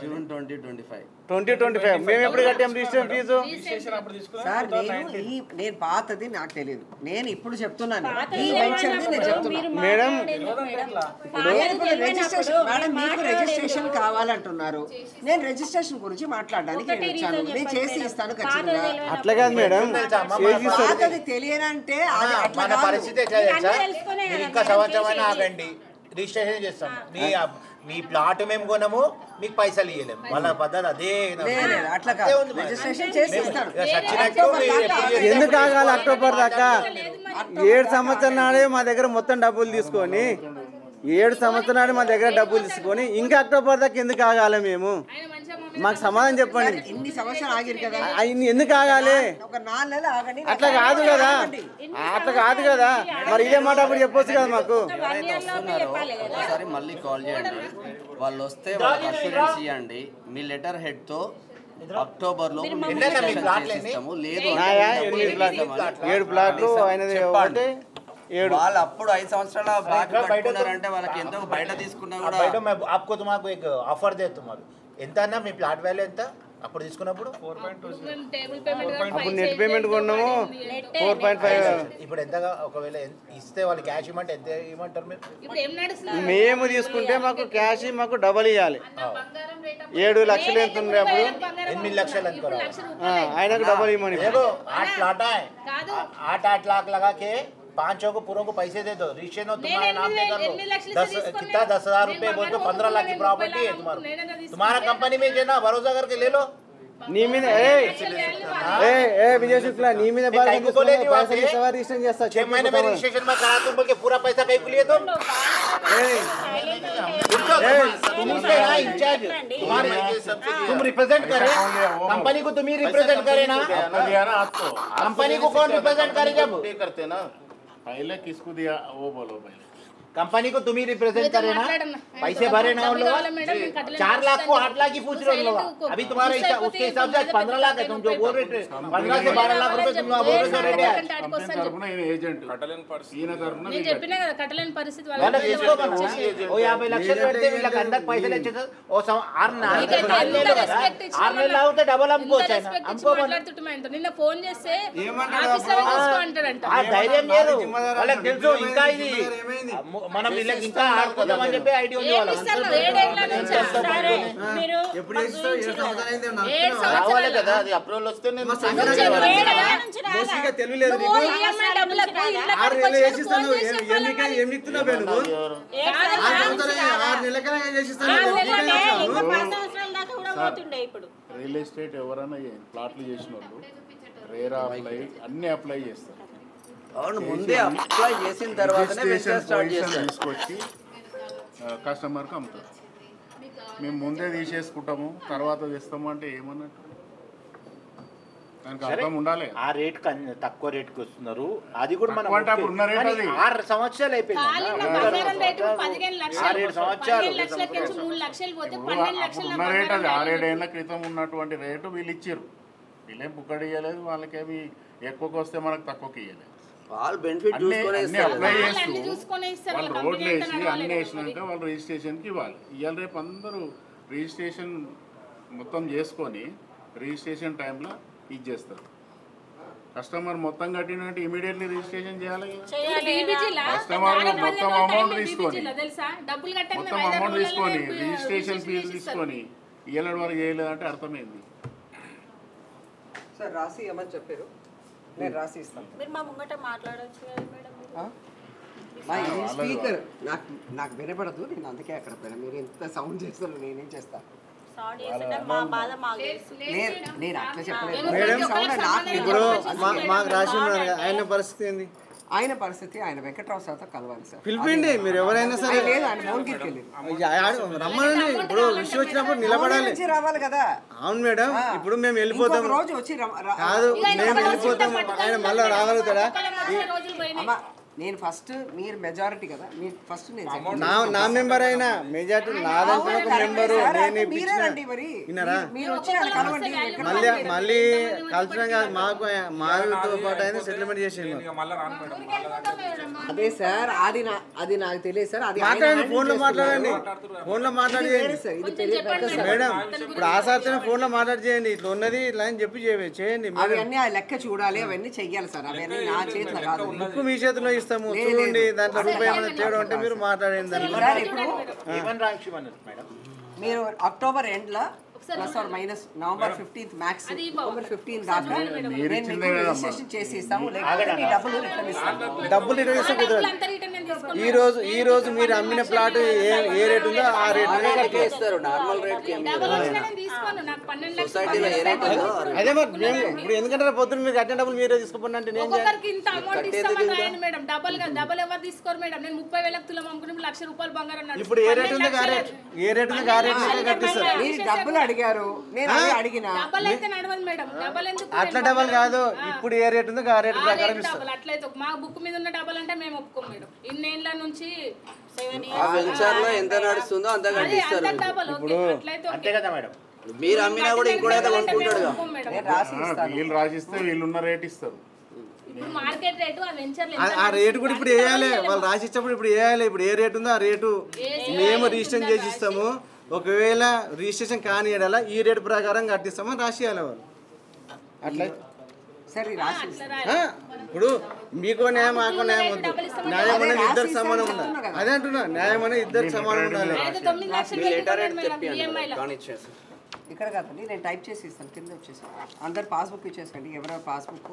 జూన్ 2025. 2025 మేము ఎప్పుడు కట్టాం రిజిస్ట్రేషన్ ఫీజు? సార్ నేను పాతది నాకు తెలియదు, నేను ఇప్పుడు చెప్తున్నాను ఈ వెంచర్ నేను చెప్తున్నాను మేడం. రిజిస్ట్రేషన్ మేడం మీకు రిజిస్ట్రేషన్ కావాలంటున్నారు, నేను రిజిస్ట్రేషన్ గురించి మాట్లాడడానికి వచ్చాను. నేను చేసి ఇస్తాను ఖచ్చితంగా. అట్లా కాదు మేడం, పాతది తెలియనంటే మన పరిస్థితి ఇంకా సంవత్సరం ఆగండి, రిజిస్ట్రేషన్ చేస్తాం. మీ ప్లాట్ మేము కొనము, మీకు పైసలు ఇవ్వలేము. వాళ్ళ పద్ధతి అదే. ఎందుకు ఆగాలి అక్టోబర్ దాకా? 7 సంవత్సరాల నాడే మా దగ్గర మొత్తం డబ్బులు తీసుకొని 7 సంవత్సరాల నాడే మా దగ్గర డబ్బులు తీసుకొని ఇంకా అక్టోబర్ దాకా ఎందుకు ఆగాలి మేము? మాకు సమాధానం చెప్పండి. ఇన్ని సంవత్సరాలు ఆగిరు కదా, ఎందుకు ఆగాలి? ఒక 4 నెలలు ఆగండి. అట్లా కాదు కదా, అట్లా కాదు కదా. మరి ఇదే మాట అప్పుడు చెప్పొచ్చు కదా మాకు. ఒకసారి మళ్ళీ కాల్ చేయండి, వాళ్ళు వస్తే వాళ్ళకి అష్యూరెన్స్ ఇవ్వండి. మీ లెటర్ హెడ్ తో అక్టోబర్ లో చేసిస్తాము. లేదు 7 ప్లాట్లు అయినది ఒకటి. వాళ్ళు అప్పుడు 5 సంవత్సరాల బ్యాక్ కట్టుకున్నారంటే వాళ్ళకి ఎంతో బయట తీసుకున్నా కూడా. आपको तुम्हारा एक ऑफर दे तुम्हारा ఎంత అన్న మీ ప్లాట్ వాల్యూ ఎంత అప్పుడు తీసుకున్నప్పుడు? 4.2. అప్పుడు నెట్ పేమెంట్ కొన్నాము 4.5. ఇప్పుడు ఎంతగా ఒకవేళ ఇస్తే వాళ్ళు క్యాష్ ఇవ్వమంటే ఎంత ఇవ్వమంటారు మీరు? మేము తీసుకుంటే మాకు క్యాష్ మాకు డబల్ ఇవ్వాలి. 7 లక్షలు ఎంత ఉంది అప్పుడు? 8 లక్షలు అనుకోరా, ఆయనకు డబల్ ఇవ్వమని. 8 प्लॉट है, 8 लाख लगा के 5 को पूरों को पैसे दे दो, रजिस्ट्रेशन हो तुम्हारे नाम पे कर लो. 10,000 रुपए बोल तो 15 लाख की प्रॉपर्टी है तुम्हारा कंपनी में ना, भरोसा करके ले लो. నీ మీద विजय शुक्ला నీ మీద రిజిస్ట్రేషన్ చేస్తా. 6 महीने में रजिस्ट्रेशन में करा तुम बोल के पूरा पैसा कहीं को लिए तुम इंचार्ज तुम रिप्रेजेंट करे कंपनी को, तुम ही रिप्रेजेंट करे ना. कंपनी को कौन रिप्रेजेंट करे? जब करते ना पहले किसको दिया वो बोलो पहले. कंपनी को तुम ही रिप्रेजेंट करे ना, पैसे भरे ना उन लोग. 4 लाख को 8 लाख ही पूछ रहे हो लोग. अभी तुम्हारा उसके हिसाब से 15 लाख है, तुम जो बोल रहे थे 15 से 12 लाख रुपए तुम बोल रहे थे रेट है. ఏజెంట్ ఈయన తరపున నేను చెప్పినా కదా కట్టలేని పరిస్థితి వాళ్ళ తీసుకోవచ్చు. ఓ 50 లక్షలు పెడితే వీళ్ళకి అందరికి పైసలు ఇచ్చేస్తారు. ఓ 6 నెలలు అవుతే డబల్ అమ్ముకోవచ్చు. నిన్న ఫోన్ చేస్తే ఆఫీస్ లో తీసుకో అంటాడంట. ఆ ధైర్యం లేదు వాళ్ళకి తెలుసు. ఇంకా ఇది మనం వీళ్ళకి ఇంకా ఆడుకోదామని చెప్పి ఐడియా ఉంది వాళ్ళకి. రావాలి కదా, అది అప్రూవల్ వస్తే నేను తెలియలేదు. 6 నెలలు చేసిస్తాను. ఏం నిక్తున్నావు నువ్వు? 6 నెలలకైనా చేసిస్తాను. రియల్ ఎస్టేట్ ఎవరైనా ప్లాట్లు చేసిన వాళ్ళు రేరా అప్లై అన్ని అప్లై చేస్తారు. ముందే అప్లై చేసిన తర్వాతనే తీసుకొచ్చి కస్టమర్కి అమ్ముతారు. మేము ముందే తీసేసుకుంటాము తర్వాత తెస్తాము అంటే ఏమన్నట్టు? దానికి అర్థం ఉండాలి. ఆ రేట్ తక్కువ రేట్కి వస్తున్నారు. అది కూడా మనం 6 సంవత్సరాలు అయిపోయింది. 6-7 ఏళ్ల క్రితం ఉన్నటువంటి రేటు వీళ్ళు ఇచ్చారు. వీళ్ళేం బుక్కడి ఇవ్వలేదు, వాళ్ళకేమి ఎక్కువకి వస్తే మనకు తక్కువకి ఇవ్వలేదు. వాళ్ళు బెనిఫిట్ చూసుకొని అన్ని అప్లై అన్ని చూసుకొని చేస్తూ ఇస్తారు వాళ్ళు రోడ్లు వేసి అన్ని వేసినాక వాళ్ళు రిజిస్ట్రేషన్కి ఇవ్వాలి. ఇవాళ రేపు అందరూ రిజిస్ట్రేషన్ మొత్తం చేసుకొని రిజిస్ట్రేషన్ టైంలో ఇచ్చేస్తారు. కస్టమర్ మొత్తం కట్టినట్టు ఇమీడియట్లీ రిజిస్ట్రేషన్ చేయాలి. కస్టమర్ మొత్తం అమౌంట్ తీసుకొని రిజిస్ట్రేషన్ ఫీజు తీసుకొని ఇయ్యలేడు వరకు చేయలేదంటే అర్థమైంది. సార్ రాసి ఏమని చెప్పారు, నేను రాసి ఇస్తాను. మీరు మా ముంగట మాట్లాడచ్చు కదా మేడం. మా స్పీకర్ నాకు వినపడదు, నేను అందుకే అక్కడ పోయినా. మీరు ఎంత సౌండ్ చేస్తారు, నేనేం చేస్తాను. మా బాధ మాకు నేను అట్లా చెప్పలేదు మేడం. ఇప్పుడు మాకు రాసి ఆయన పరిస్థితి ఏంది? ఆయన పరిస్థితి ఆయన వెంకట్రావు సార్తో కలవాలి సార్. పిలిపిండి మీరు ఎవరైనా సరే. లేదు ఆయన భువనగిరికి వెళ్ళి రమ్మనండి. ఇప్పుడు విషయం వచ్చినప్పుడు నిలబడాలి. రావాలి కదా. అవును మేడం, ఇప్పుడు మేము వెళ్ళిపోతాం. రోజు వచ్చి కాదు మేము వెళ్ళిపోతాం, ఆయన మళ్ళీ రాగలుగుతాడా? నేను ఫస్ట్ మీరు మెజారిటీ కదా, మీరు ఫస్ట్ నా మెంబర్ అయినా మెజారిటీ నాదంటే ఒక మెంబరు నేను విన్నారా? మళ్ళీ కలిసినాం కాదు, మాతో పాటు అయినా సెటిల్మెంట్ చేసేయండి. అదే సార్, అది నాకు తెలియదు సార్. అది మాట్లాడండి, ఫోన్లో మాట్లాడండి, ఫోన్లో మాట్లాడి మేడం. ఇప్పుడు ఆ సార్తోనే ఫోన్లో మాట్లాడి చేయండి, ఇట్లా ఉన్నది ఇట్లా అని చెప్పి చేయండి. అవన్నీ ఆ లెక్క చూడాలి, అవన్నీ చెయ్యాలి సార్. అవన్నీ నా చేతిలో కాదు, బుక్ మీ చేతిలో ఇస్తాము. చూడండి దాంట్లో రూపాయి ఏమైనా తేడా ఉంటే మీరు మాట్లాడండి. మీరు అక్టోబర్ ఎండ్ లో plus or minus November 15th max November 15 దాకా రిజిస్ట్రేషన్ చేసి ఇస్తాము. లేకపోతే మీ డబ్బులు రిటర్న్ ఇస్తాము. డబ్బులు రిటర్న్ ఇస్తే కుదరదు. ఈ రోజు మీరు అమ్మిన ప్లాట్ ఏ రేట్ ఉందో ఆ రేట్ ఇస్తారు. నార్మల్ రేట్ సొసైటీలో ఏ రేట్ ఉందో అదే మరి మేము ఇప్పుడు ఎందుకంటే పొద్దున్న మీరు కట్టిన డబ్బులు మీరే తీసుకోండి అంటే నేను ఇప్పుడు ఏ రేట్ ఉందో ఆ రేట్ ఆ రేట్ కట్టిస్తారు. డబ్బులు అడిగారు, నేను అడిగినా అట్లా డబల్ కాదు. ఇప్పుడు ఏ రేట్ ఉందో ఆ రేట్ ప్రకారం ఇస్తారు. అట్లయితే మా బుక్ మీద ఉన్న డబల్ అంటే మేము ఒప్పుకోం మేడం. ఇన్నేళ్ల నుంచి ఆ వెంచర్ లో ఎంత నడుస్తుందో అంత కట్టిస్తారు. అంతే కదా మేడం. మీరు అమ్మినా కూడా ఇంకోటి కొనుక్కుంటాడు. వీళ్ళు రాసిస్తే వీళ్ళున్న రేట్ ఇస్తారు. ఆ రేటు కూడా ఇప్పుడు వేయాలి. వాళ్ళు రాసి ఇచ్చినప్పుడు ఇప్పుడు వేయాలి. ఇప్పుడు ఏ రేటు ఉందో ఆ రేటు మేము రిజిస్ట్రేషన్ చేసి ఇస్తాము. ఒకవేళ రిజిస్ట్రేషన్ కాని ఏడాల ఈ రేటు ప్రకారం కట్టిస్తామని రాసియాలి వాళ్ళు. అట్లా ఇప్పుడు మీకు న్యాయం మాకు న్యాయం వద్దు. న్యాయం అనేది ఇద్దరికి సమానం ఉండాలి. అదే అంటున్నా, న్యాయం అనేది ఇద్దరికి సమానం ఉండాలి. ఇక్కడ కాదండి, నేను టైప్ చేసి ఇస్తాను, కింద వచ్చేసి అందరు పాస్బుక్ ఇచ్చేసండి. ఎవరైనా పాస్బుక్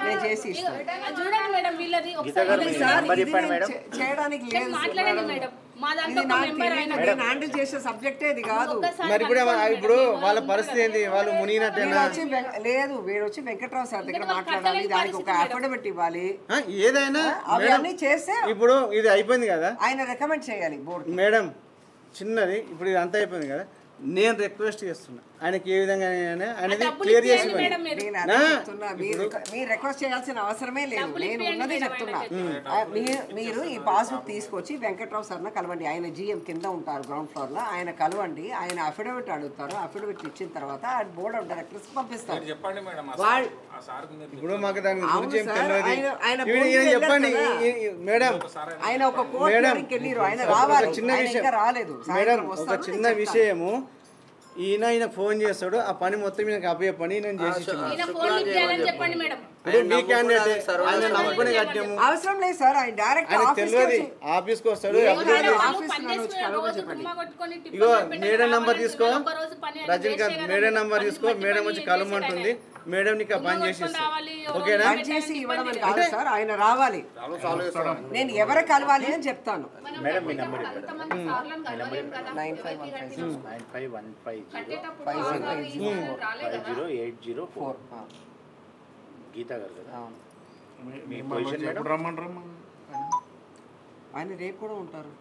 నేను చేసి ఇస్తాను. చేయడానికి లేదు, నేను హ్యాండిల్ చేసే సబ్జెక్టే ఇది కాదు. మరి ఇప్పుడు వాళ్ళ పరిస్థితి ఏంది? వాళ్ళు మునిగినట్టేనా? లేదు, వీడు వచ్చి వెంకట్రావు సార్ దగ్గర మాట్లాడాలి, దానికి ఒక అఫిడవిట్ ఇవ్వాలి. ఏదైనా అవన్నీ చేస్తే ఇప్పుడు ఇది అయిపోయింది కదా, ఆయన రికమెండ్ చేయాలి బోర్డు. మేడం చిన్నది ఇప్పుడు ఇది అంతా అయిపోయింది కదా, నేను రిక్వెస్ట్ చేస్తున్నా ఆయనకి ఏ విధంగా అనేది క్లియర్ చేసి మీరు రిక్వెస్ట్ చేయాల్సిన అవసరమే లేదు. నేను ఉన్నదే చెప్తున్నా. మీరు ఈ పాస్బుక్ తీసుకొచ్చి వెంకట్రావు సార్ని కలవండి. ఆయన జిఎం కింద ఉంటారు గ్రౌండ్ ఫ్లోర్ లో. ఆయన కలవండి, ఆయన అఫిడవిట్ అడుగుతారు. అఫిడవిట్ ఇచ్చిన తర్వాత ఆయన బోర్డ్ ఆఫ్ డైరెక్టర్స్ పంపిస్తారు. ఇప్పుడు మాకు దాని గురించి ఏం తెలియదు. చెప్పండి మేడం. ఆయన ఒక కోర్టుకి వెళ్ళారు, ఆయన రావాలి, చిన్న విషయం రాలేదు మేడం. ఒక చిన్న విషయము, ఈయన ఫోన్ చేస్తాడు, ఆ పని మొత్తం ఈయనకి అప్పయ్యే పని నేను చేసి అవసరం లేదు సార్. ఆయన డైరెక్ట్ తెలియదు, ఆఫీస్కి వస్తాడు. ఇగో మేడం నంబర్ తీసుకో, రజనీకాంత్ మేడం నంబర్ తీసుకో. మేడం వచ్చి కలమంటుంది, మేడం నీకు పని చేసి ఓకేనా? చేసి ఇవ్వడం అని కాదు సార్, ఆయన రావాలి. నేను ఎవరు కలవాలి అని చెప్తాను. మేడం మీ నంబర్ 9515508084 గీతా గారు కదా. మీ పొజిషన్ రమ్మంటారు. ఆయన రేపు కూడా ఉంటారు.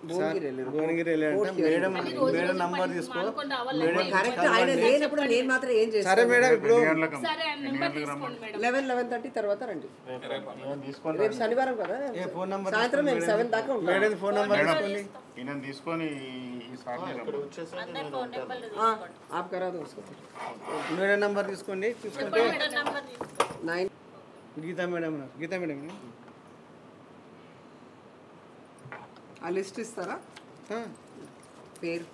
భువనగిరి వెళ్ళారంటే మేడం నంబర్ తీసుకో. కరెక్ట్ ఆయన లేనప్పుడు నేను మాత్రం ఏం చేస్తాను. సరే మేడం ఇప్పుడు 11:30 తర్వాత రండి. రేపు శనివారం కదా, సాయంత్రం మేము 7 దాకా ఉంటాం. మేడం ఫోన్ నంబర్ తీసుకోండి. ఈయన తీసుకొని आप करा दो उसको. మేడం నంబర్ తీసుకోండి. తీసుకుంటే 9 గీతా మేడం ఆ లిస్ట్ ఇస్తారా? పేరు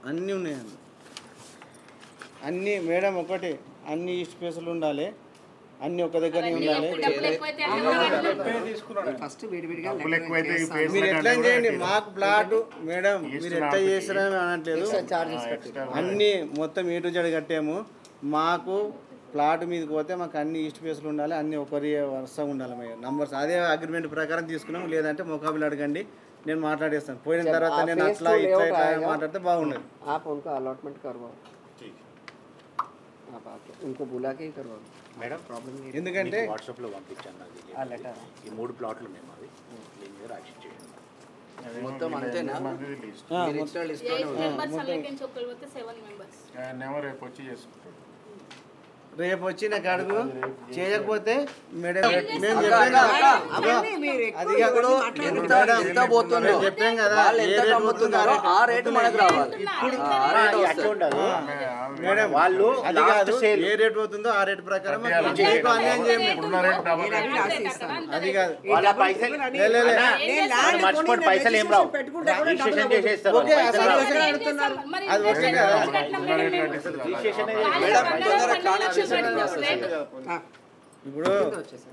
అన్నీ ఉన్నాయండి. అన్నీ మేడం ఒకటి, అన్ని స్పేసులు ఉండాలి, అన్ని ఒక దగ్గర ఉండాలి. ఫస్ట్ విడివిడిగా మీరు ఎట్లా చేయండి, మాకు ప్లాట్ మేడం మీరు ఎట్లా చేస్తారని అనట్లేదు, అన్నీ మొత్తం A to Z కట్టాము. మాకు ప్లాట్ మీదకి పోతే మాకు అన్ని ఈస్ట్ ఫేస్లు ఉండాలి, అన్ని ఒకరి వరుసగా ఉండాలి. మేము నంబర్స్ అదే అగ్రిమెంట్ ప్రకారం తీసుకున్నాం. లేదంటే ముఖాబిల్ అడగండి, నేను మాట్లాడేస్తాను. పోయిన తర్వాత నేను అట్లా ఇట్లా ఇట్లా మాట్లాడితే బాగుండదు. आप उनका अलॉटमेंट करवाओ, आप आके उनको बुला के ही करवाओ మేడం. प्रॉब्लम नहीं. ఎందుకంటే వాట్సాప్లో పంపించాను ఆ లెటర్ ఈ 3 ప్లాట్లు మేము అవి దీని మీద యాక్షన్ చేయండి. మొత్తం అంతేనా? మీరు ఇచ్చిన లిస్ట్ రేపు వచ్చి చేసుకుంటాం. రేపు వచ్చి నాకు అడుగు, చేయకపోతే మేడం మేము చెప్పాం కదా, ఎంత పోతుందో చెప్పాం కదా వాళ్ళు ఎంత అమ్ముతున్నారో ఆ రేటు మనకు రావాలి. మేడం వాళ్ళు అది కాదు, ఏ రేట్ పోతుందో ఆ రేట్ ప్రకారం అన్యాయం చేయండి. అది కాదు, మర్చిపోండి పైసలు ఏం రావు, రిజిస్ట్రేషన్ చేసేస్తారు. అది ఓకే కదా. ఇప్పుడు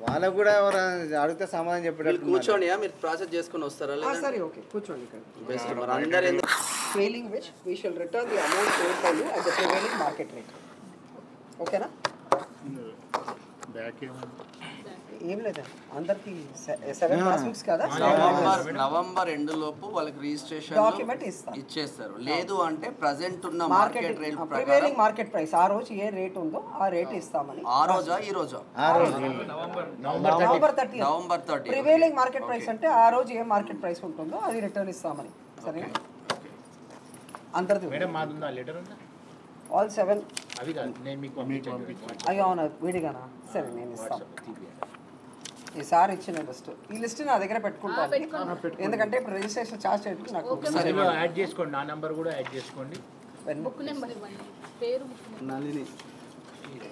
వాళ్ళకు కూడా ఎవరు అడిగితే సమాధానం చెప్పేటట్టు కూర్చోండి, మీరు ప్రాసెస్ చేసుకుని వస్తారా? సరే ఓకే కూర్చోండి. ఇక్కడ బెస్ట్. మరి అందరూ failing which we shall return the amount paid by you at the prevailing market rate. ఓకేనా? బ్యాక్ ఏం లేదా అందరికి 7 పాస్బుక్స్ కదా, నవంబర్ 2 లోపు వాళ్ళకి రిజిస్ట్రేషన్ డాక్యుమెంట్ ఇచ్చేస్తారు. లేదు అంటే ప్రెజెంట్ ఉన్న market rate prevailing market price ఆ రోజు ఏ రేట్ ఉందో ఆ రేట్ ఇస్తామని. ఆ రోజా ఈ రోజా? నవంబర్ 30 30 ప్రివైలింగ్ మార్కెట్ ప్రైస్ అంటే ఆ రోజు ఏ మార్కెట్ ప్రైస్ ఉంటుందో అది రిటర్న్ ఇస్తామని. సరేనా? అందరిది మేడం మాది ఉందా లెటర్ ఉందా? ఆల్ 7 అవి కాదు, నేను మీకు పంపించాను. అయ్యో అవునా, విడిగానా? సరే నేను ఇస్తాను. ఈసారి ఇచ్చిన లిస్ట్, ఈ లిస్ట్ నా దగ్గర పెట్టుకుంటాను. ఎందుకంటే ఇప్పుడు రిజిస్ట్రేషన్ ఛార్జ్ చేయడానికి నాకు యాడ్ చేసుకోండి, నా నంబర్ కూడా యాడ్ చేసుకోండి. బుక్ నెంబర్ ఇవ్వండి, పేరు నళిని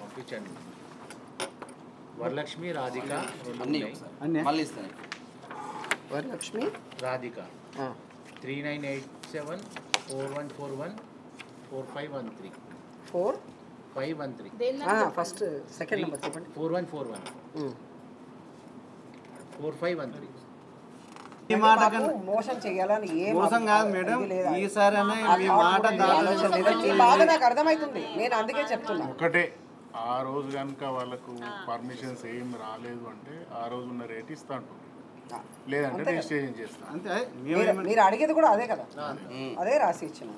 పంపించండి. వరలక్ష్మి రాధిక మళ్ళీ ఇస్తాను. Varalakshmi Radhika 398741414513 4513 first second number చెప్పండి. 4141 4513. ఈ మాట మోసం చేయాలని ఏ మోసం కాదు మేడం, ఈసారి మీ మాట బాగా నాకు అర్థమవుతుంది, నేను అందుకే చెప్తున్నా. ఒకటే ఆ రోజు కనుక వాళ్ళకు పర్మిషన్స్ ఏం రాలేదు అంటే ఆ రోజు ఉన్న రేట్ ఇస్తా అంటుంది, లేదంటే రిజిస్ట్రేషన్ చేస్తాను. అంతే. మీరు అడిగేది కూడా అదే కదా, అదే రాసి ఇచ్చిన.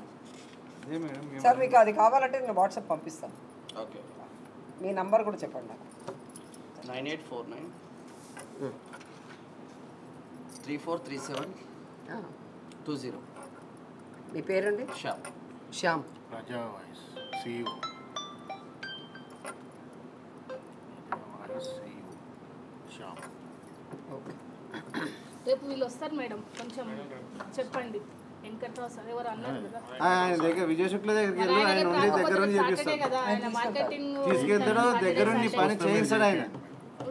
సార్ మీకు అది కావాలంటే నేను వాట్సాప్ పంపిస్తాను. ఓకే, మీ నంబర్ కూడా చెప్పండి నాకు. 9849 343720. మీ పేరండి? శ్యామ్. శ్యామ్. ప్రజా వాయిస్ CEO. శ్యామ్. రేపు వీళ్ళు వస్తారు మేడం, కొంచెం చెప్పండి. వెంకట్రావు సార్ ఎవరు అన్నారు కదా, ఆయన దగ్గర విజయ శుక్ల దగ్గరికి వెళ్ళి ఆయన ఉండి దగ్గర ఉండి చేపిస్తాడు, తీసుకెళ్తాడు, దగ్గర ఉండి పని చేయిస్తాడు. ఆయన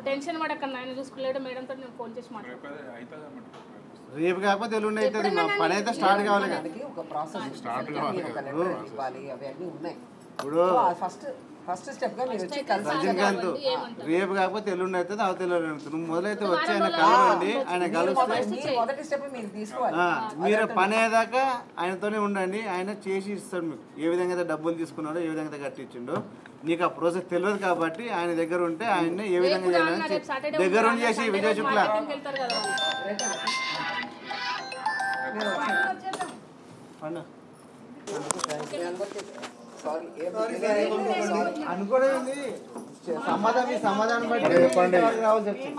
టెన్షన్ పడకండి, ఆయన చూసుకోలేడు. మేడంతో నేను ఫోన్ చేసి మాట్లాడతాను. రేపు కాకపోతే ఎల్లుండి అవుతుంది, మా పని అయితే స్టార్ట్ కావాలి కదా. ఒక ప్రాసెస్ స్టార్ట్ కావాలి ఇవ్వాలి, అవన్నీ ఉన్నాయి. ఇప్పుడు ఫస్ట్ స్టెప్ గా మీరు వచ్చి కలిసి రజనీకాంత్ రేపు కాకపోతే ఎల్లుండి అవుతుంది, అవతల నువ్వు మొదలైతే వచ్చి ఆయన కలవండి. ఆయన కలిస్తే మొదటి స్టెప్ మీరు తీసుకోవాలి. మీరు పని అయ్యేదాకా ఆయనతోనే ఉండండి, ఆయన చేసి ఇస్తాడు మీకు. ఏ విధంగా అయితే డబ్బులు తీసుకున్నాడో, ఏ విధంగా అయితే కట్టించిండో నీకు ఆ ప్రాసెస్ తెలియదు కాబట్టి ఆయన దగ్గర ఉంటే ఆయన ఏ విధంగా చేయాలని దగ్గర ఉండి చేసి విజయ శుక్ల అనుకోలేదు. సమాధానం బట్టి రావాల్సి వచ్చింది.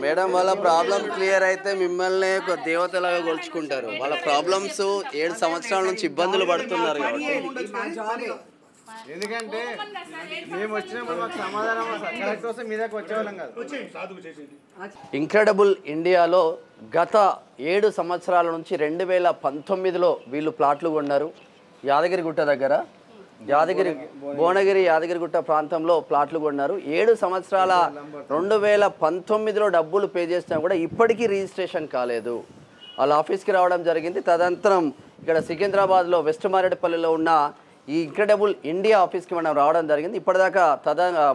మేడం వాళ్ళ ప్రాబ్లం క్లియర్ అయితే మిమ్మల్ని ఒక దేవతలాగా కొలుచుకుంటారు. వాళ్ళ ప్రాబ్లమ్స్ 7 సంవత్సరాల నుంచి ఇబ్బందులు పడుతున్నారు కాబట్టి. ఎందుకంటే మేము వచ్చినప్పుడు మాకు సమాధానం కరెక్ట్ వస్తే మీ దగ్గర వచ్చేవాళ్ళం కాదు. ఇంక్రెడిబుల్ ఇండియాలో గత 7 సంవత్సరాల నుంచి 2019లో వీళ్ళు ప్లాట్లు కొన్నారు. యాదగిరిగుట్ట దగ్గర భువనగిరి యాదగిరిగుట్ట ప్రాంతంలో ప్లాట్లు కొన్నారు. 7 సంవత్సరాల 2019లో డబ్బులు పే చేసినా కూడా ఇప్పటికీ రిజిస్ట్రేషన్ కాలేదు. వాళ్ళ ఆఫీస్కి రావడం జరిగింది. తదనంతరం ఇక్కడ సికింద్రాబాద్లో వెస్ట్ మారేడుపల్లిలో ఉన్న ఈ ఇంక్రెడిబుల్ ఇండియా ఆఫీస్కి మనం రావడం జరిగింది. ఇప్పటిదాకా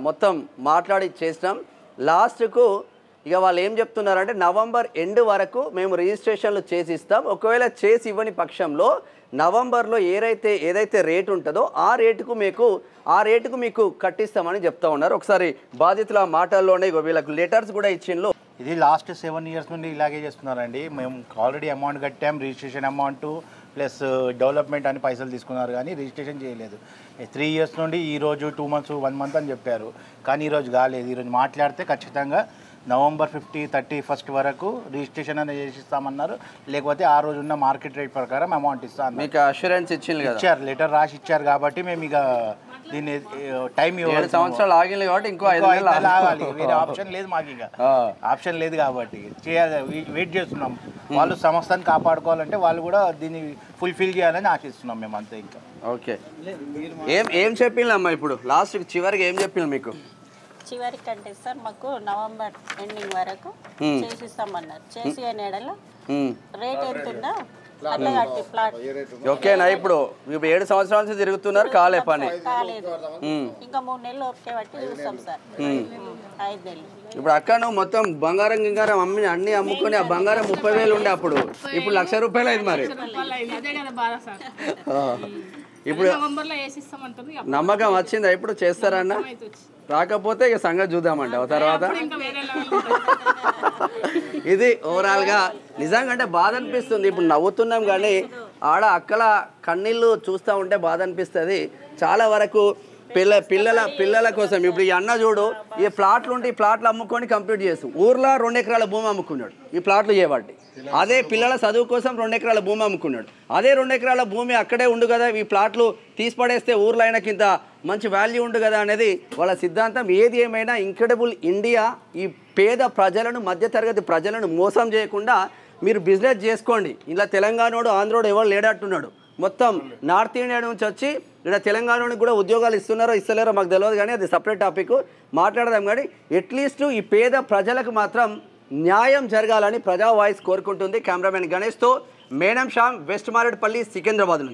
మొత్తం మాట్లాడి చేసినాం. లాస్ట్కు ఇక వాళ్ళు ఏం చెప్తున్నారంటే నవంబర్ ఎండ్ వరకు మేము రిజిస్ట్రేషన్లు చేసి ఇస్తాం. ఒకవేళ చేసి ఇవ్వని పక్షంలో నవంబర్లో ఏదైతే రేటు ఉంటుందో ఆ రేటుకు మీకు కట్టిస్తామని చెప్తా ఉన్నారు. ఒకసారి బాధితుల మాటల్లోనే వీళ్ళకు లెటర్స్ కూడా ఇచ్చిండ్రు. ఇది లాస్ట్ 7 years నుండి ఇలాగే చేస్తున్నారండి. మేము ఆల్రెడీ అమౌంట్ కట్టాం, రిజిస్ట్రేషన్ అమౌంట్ ప్లస్ డెవలప్మెంట్ అని పైసలు తీసుకున్నారు కానీ రిజిస్ట్రేషన్ చేయలేదు. 3 years నుండి ఈరోజు 2 months 1 month అని చెప్పారు కానీ ఈరోజు కాలేదు. ఈరోజు మాట్లాడితే ఖచ్చితంగా నవంబర్ 31st వరకు రిజిస్ట్రేషన్ అనేది చేసిస్తామన్నారు. లేకపోతే ఆ రోజు ఉన్న మార్కెట్ రేట్ ప్రకారం అమౌంట్ ఇస్తాను. మీకు అష్యూరెన్స్ ఇచ్చారు, లెటర్ రాసి ఇచ్చారు కాబట్టి మేము ఇక దీన్ని టైం 7 సంవత్సరాలు ఆగింది కాబట్టి ఇంకో 5 నెలలు ఆగాలి. వేరే ఆప్షన్ లేదు మాకు, ఇక ఆప్షన్ లేదు కాబట్టి వెయిట్ చేస్తున్నాం. వాళ్ళు సంస్థను కాపాడుకోవాలంటే వాళ్ళు కూడా దీన్ని ఫుల్ఫిల్ చేయాలని ఆశిస్తున్నాం మేము అంతే. ఇంకా ఓకే, ఏం చెప్పిందమ్మా ఇప్పుడు లాస్ట్ చివరికి ఏం చెప్పింది మీకు? చివరికి అంటే సార్ మాకు నవంబర్ ఎండింగ్ వరకు చేసిస్తామన్నారు. చేసి అనేడలో రేట్ ఎంత ఉందో అట్లా కట్టి ప్లాట్. ఓకేనా? ఇప్పుడు 7 సంవత్సరాల నుంచి తిరుగుతున్నారు, కాలే పని కాలేదు. ఇంకా 3 నెలలు ఓకే బట్టి చూస్తాం సార్. 5 నెలలు. ఇప్పుడు అక్క నువ్వు మొత్తం బంగారం గింగారం అన్ని అమ్ముకొని ఆ బంగారం 30,000 ఉండే అప్పుడు, ఇప్పుడు ₹1,00,000 అయింది. మరి ఇప్పుడు నమ్మకం వచ్చిందా? ఇప్పుడు చేస్తారన్న? రాకపోతే ఇక సంగతి చూద్దామంట తర్వాత. ఇది ఓవరాల్గా నిజంగా అంటే బాధ అనిపిస్తుంది. ఇప్పుడు నవ్వుతున్నాం కానీ ఆడ అక్కల కన్నీళ్ళు చూస్తూ ఉంటే బాధ అనిపిస్తుంది. చాలా వరకు పిల్లల కోసం ఇప్పుడు ఈ అన్న చూడు, ఈ ప్లాట్లు ఉంటే ఈ ప్లాట్లు అమ్ముకొని కంప్లీట్ చేస్తాం. ఊర్లో 2 ఎకరాల భూమి అమ్ముకున్నాడు ఈ ప్లాట్లు చేయబట్టి. అదే పిల్లల చదువు కోసం 2 ఎకరాల భూమి అమ్ముకున్నాడు. అదే 2 ఎకరాల భూమి అక్కడే ఉండు కదా, ఈ ప్లాట్లు తీసి పడేస్తే ఊర్లో అయినకింత మంచి వాల్యూ ఉండు కదా అనేది వాళ్ళ సిద్ధాంతం. ఏది ఏమైనా ఇంక్రెడిబుల్ ఇండియా ఈ పేద ప్రజలను, మధ్యతరగతి ప్రజలను మోసం చేయకుండా మీరు బిజినెస్ చేసుకోండి. ఇలా తెలంగాణోడు ఆంధ్రోడు ఎవరు లేడట్టున్నాడు. మొత్తం నార్త్ ఇండియా నుంచి వచ్చి ఇక్కడ తెలంగాణకి కూడా ఉద్యోగాలు ఇస్తున్నారో ఇస్తలేరో మాకు తెలియదు కానీ అది సపరేట్ టాపిక్ మాట్లాడదాం. కానీ అట్లీస్ట్ ఈ పేద ప్రజలకు మాత్రం న్యాయం జరగాలని ప్రజా వాయిస్ కోరుకుంటుంది. కెమెరామెన్ గణేష్తో మేనం శ్యామ్, వెస్ట్ మారేడుపల్లి, సికింద్రాబాద్ నుంచి.